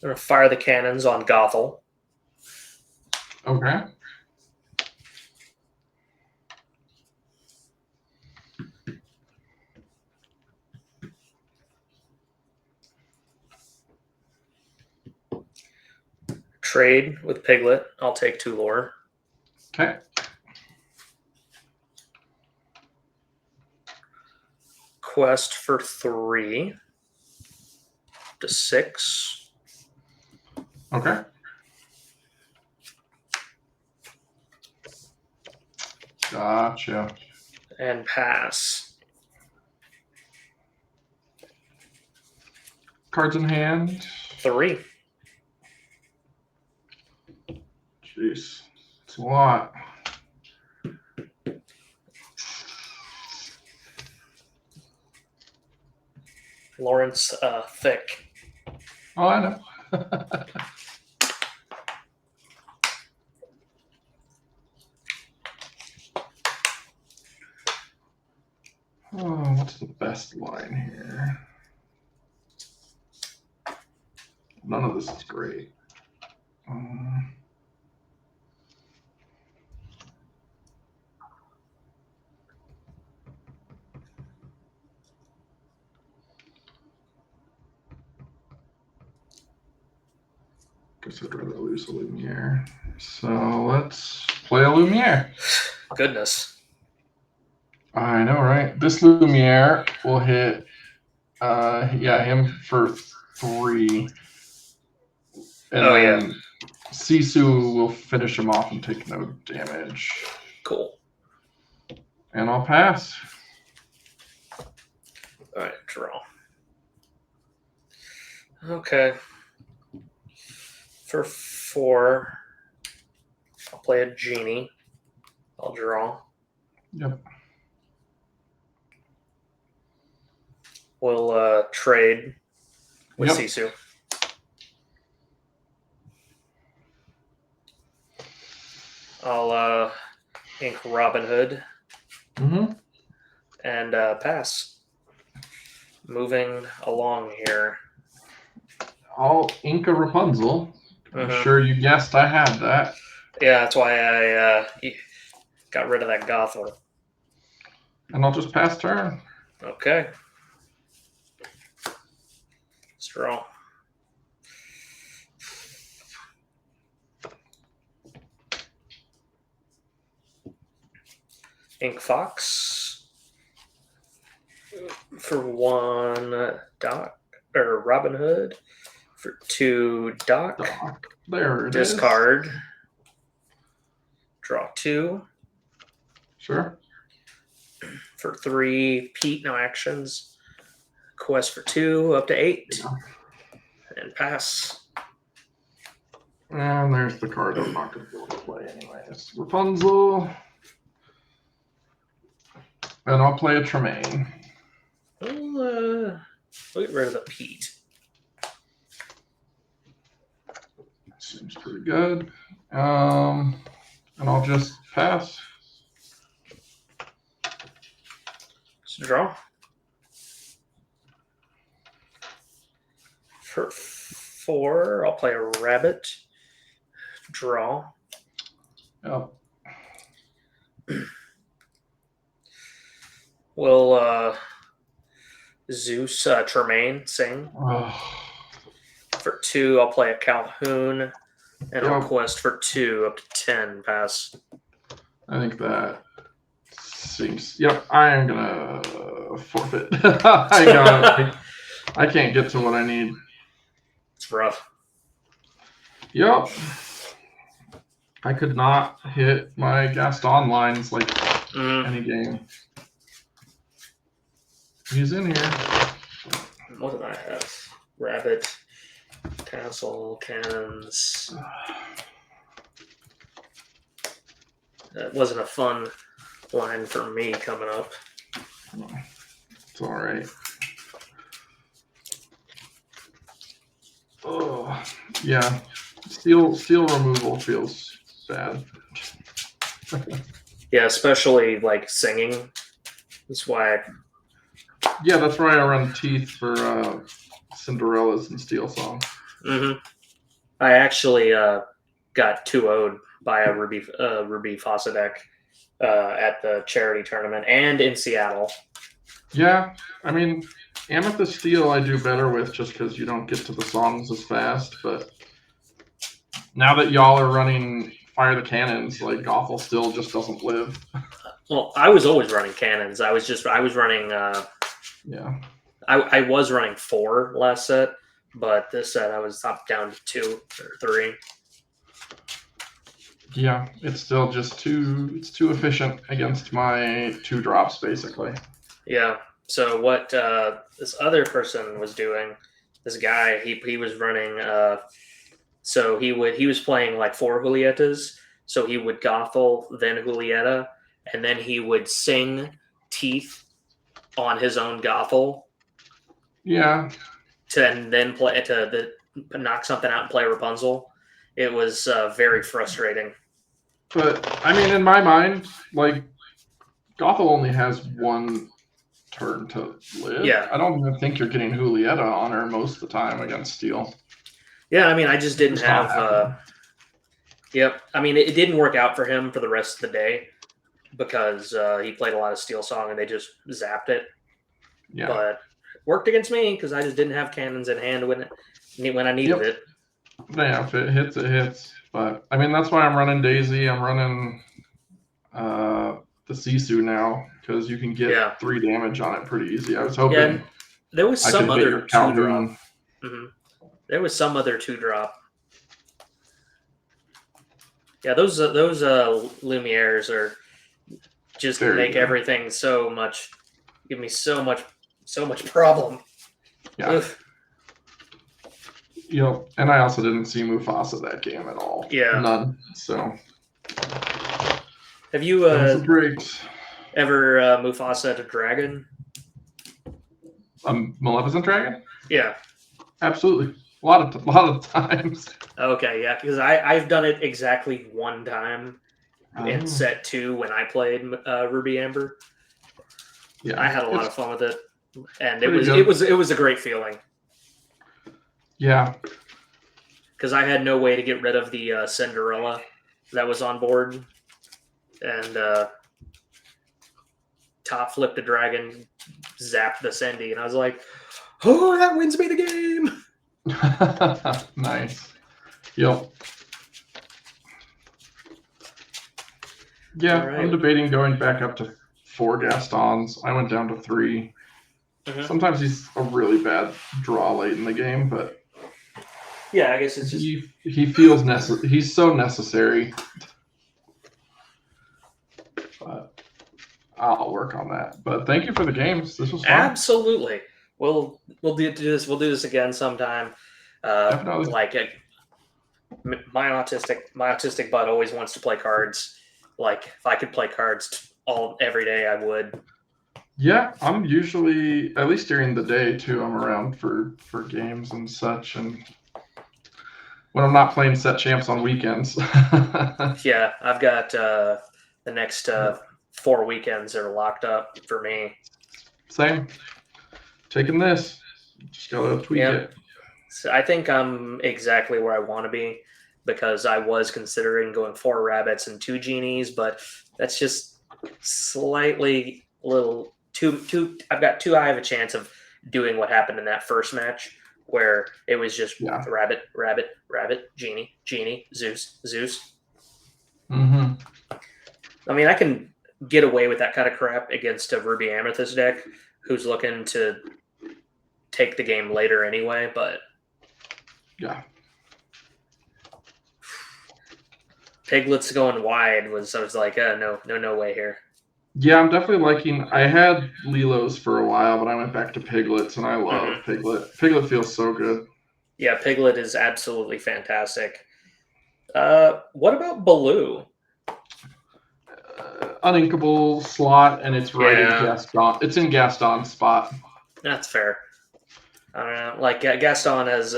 We're going to fire the cannons on Gothel. Okay. Trade with Piglet. I'll take 2 lore. Okay. Quest for 3 to 6. Okay. Gotcha. And pass. Cards in hand. 3. Jeez. It's a lot. Lawrence Thick. Oh, I know. Oh, what's the best line here? None of this is great. Guess I'd rather lose a Lumiere. So let's play a Lumiere. Goodness. I know, right? This Lumiere will hit, him for 3. And Oh, then Sisu will finish him off and take no damage. Cool. And I'll pass. All right, draw. Okay. For 4, I'll play a genie. I'll draw. Yep. We'll trade with Yep. Sisu. I'll ink Robin Hood Mm-hmm. and pass. Moving along here. I'll ink a Rapunzel. I'm Mhm. sure you guessed I had that. Yeah, that's why I got rid of that Gothel. And I'll just pass turn. Okay. Let's draw. Ink Fox for 1 Doc or Robin Hood for 2 Doc. There it is. Discard. Draw 2 Sure. for 3 Pete. No actions. Quest for 2 up to 8 and pass. And there's the card I'm not going to be able to play anyways. Rapunzel. And I'll play a Tremaine. We'll get rid of the Pete. Seems pretty good. And I'll just pass. So draw. For 4, I'll play a rabbit. Draw. Yep. Will Zeus Tremaine sing? Oh, For 2, I'll play a Calhoun. And I'll Yep. quest for 2 up to 10. Pass. I think that seems. Yep, I am gonna forfeit. I can't get to what I need. It's rough. Yep. I could not hit my Gaston lines like any game. He's in here. What did I have? Rabbit, castle, cannons. That wasn't a fun line for me coming up. It's all right. Oh, yeah. Steel removal feels bad. Yeah, especially like singing. That's why. Yeah, that's why I run teeth for Cinderella's and Steel Song. Mm-hmm. I actually got 2-0'd by a Ruby Fasa deck at the charity tournament and in Seattle. Yeah, I mean, Amethyst Steel I do better with just because you don't get to the songs as fast, but now that y'all are running Fire the Cannons, like Gothel still just doesn't live. Well, I was always running cannons. I was running. Yeah. I was running 4 last set, but this set I was up down to 2 or 3. Yeah, it's still just too efficient against my 2 drops basically. Yeah. So what this other person was doing, this guy, he was running. So he was playing like 4 Julietas. So he would Gothel, then Julieta, and then he would sing Teeth on his own Gothel. Yeah. And then knock something out and play Rapunzel. It was very frustrating. But I mean, in my mind, like Gothel only has 1 turn to live. Yeah. I don't even think you're getting Julieta on her most of the time against Steel. Yeah, I mean, I just didn't It's not happening. Yep. I mean, it didn't work out for him for the rest of the day because he played a lot of Steel Song and they just zapped it. Yeah. But it worked against me because I just didn't have cannons in hand when I needed it. Yeah, if it hits, it hits. But I mean, that's why I'm running Daisy. I'm running the Sisu now because you can get 3 damage on it pretty easy. I was hoping there was some other 2-drop. Mm-hmm. There was some other 2-drop. Yeah, those Lumieres are just make everything so much. Give me so much problem. Yeah. Oof. You know, and I also didn't see Mufasa that game at all. Yeah. None. So. Have you ever Mufasa to dragon? Maleficent dragon? Yeah. Absolutely. A lot of times. Okay, yeah, because I've done it exactly 1 time in set 2 when I played Ruby Amber. Yeah, I had a lot of fun with it, and it was a great feeling. Yeah, because I had no way to get rid of the Cinderella that was on board, and top flipped the dragon, zapped the Sendy, and I was like, "Oh, that wins me the game!" Nice. Yep. Yeah, right. I'm debating going back up to 4 Gastons. I went down to 3. Mm-hmm. Sometimes he's a really bad draw late in the game, but yeah, I guess it's just he feels he's so necessary. But I'll work on that. But thank you for the games. This was fun. Absolutely. We'll do this. We'll do this again sometime. Definitely. Like my autistic butt always wants to play cards. Like if I could play cards every day, I would. Yeah, I'm usually, at least during the day too, I'm around for games and such, and when I'm not playing set champs on weekends. Yeah, I've got the next 4 weekends that are locked up for me. Same. Taking this. Just gotta tweak it. So I think I'm exactly where I want to be because I was considering going 4 rabbits and 2 genies, but that's just slightly little too. I've got too high of a chance of doing what happened in that first match where it was just rabbit, genie, Zeus. Mm-hmm. I mean, I can get away with that kind of crap against a Ruby Amethyst deck who's looking to take the game later anyway, but yeah. Piglets going wide I was like, no way here. Yeah, I'm definitely liking. I had Lilos for a while, but I went back to Piglets, and I love Piglet. Piglet feels so good. Yeah, Piglet is absolutely fantastic. What about Baloo? Uninkable slot, and it's right in Gaston. It's in Gaston's spot. That's fair. I don't know. Like Gaston has,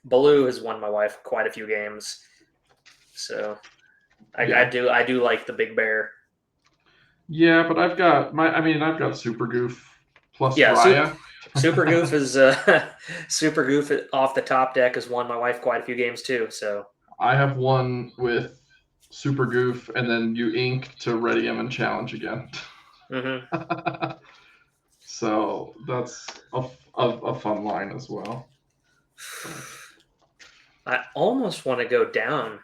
Blue has won my wife quite a few games, so I do like the Big Bear. Yeah, but I've got Super Goof plus Yeah, Raya. Super Goof is Super Goof off the top deck has won my wife quite a few games too. So I have one with Super Goof, and then you ink to ready him and challenge again. mm-hmm. So that's a fun line as well. I almost want to go down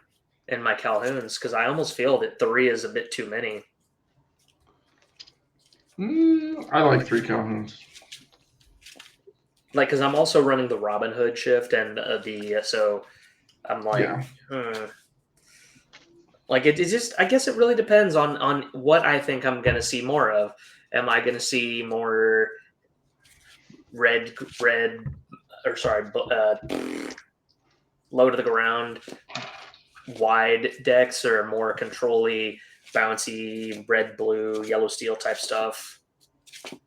in my Calhouns because I almost feel that 3 is a bit too many. I like 3 Calhouns. Like, because I'm also running the Robin Hood shift and so I'm like, Yeah. Like it just, I guess it really depends on what I think I'm gonna see more of. Am I gonna see more red, or sorry, low to the ground, wide decks, or more control-y, bouncy, red, blue, yellow, steel type stuff? I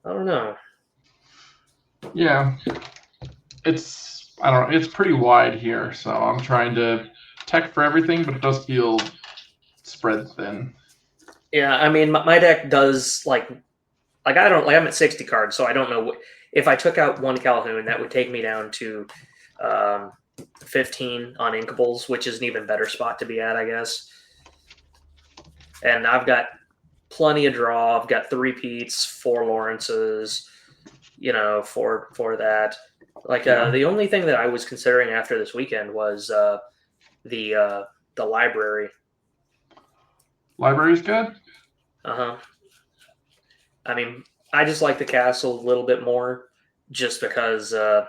don't know. Yeah. I don't know, it's pretty wide here, so I'm trying to tech for everything, but it does feel spread thin. Yeah, I mean, my deck does I'm at 60 cards, so I don't know if I took out one Calhoun, that would take me down to 15 on Inkables, which is an even better spot to be at, I guess. And I've got plenty of draw. I've got 3 Pete's, 4 Lawrences, for that. The only thing that I was considering after this weekend was the library. Library's good? Uh-huh. I mean, I just like the castle a little bit more just because, I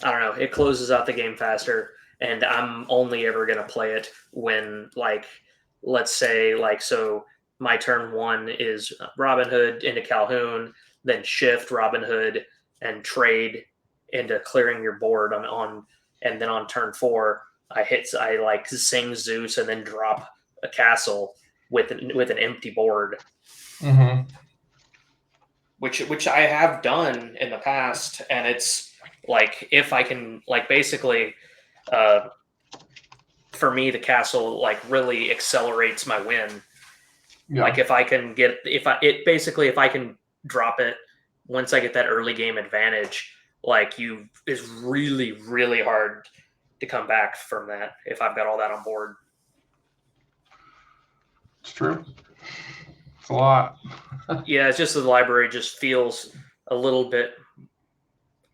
don't know, it closes out the game faster, and I'm only ever going to play it when, let's say, so my turn 1 is Robin Hood into Calhoun, then shift Robin Hood and trade into clearing your board and then on turn 4, I sing Zeus and then drop a castle with an empty board. Mm-hmm. Which I have done in the past, and it's if I can basically, for me the castle really accelerates my win. Yeah. If I can drop it once I get that early game advantage, is really really hard to come back from that if I've got all that on board. It's true. It's a lot. Yeah, it's just the library just feels a little bit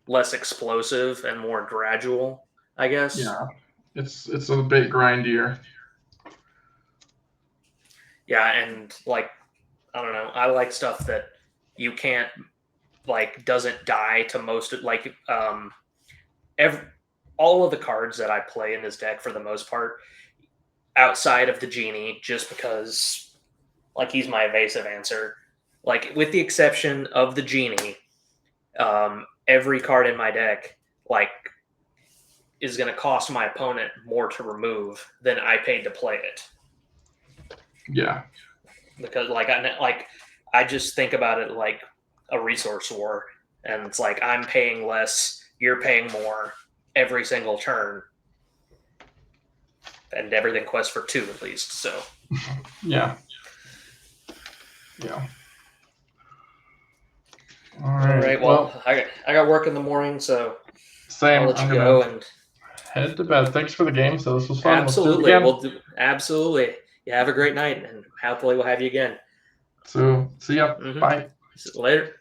less explosive and more gradual, I guess. Yeah, it's a bit grindier. Yeah, and I don't know, I like stuff that you can't doesn't die to most all of the cards that I play in this deck for the most part, outside of the genie, just because he's my evasive answer. With the exception of the genie, every card in my deck is going to cost my opponent more to remove than I paid to play it. Yeah. Because I just think about it like a resource war, and it's I'm paying less, you're paying more every single turn, and everything quests for 2 at least. So yeah. All right. Well, I got work in the morning, so same. I'll let you go and head to bed. Thanks for the game. So this was fun. Absolutely. Absolutely. You have a great night, and hopefully we'll have you again. So see ya. Mm-hmm. Bye. Later.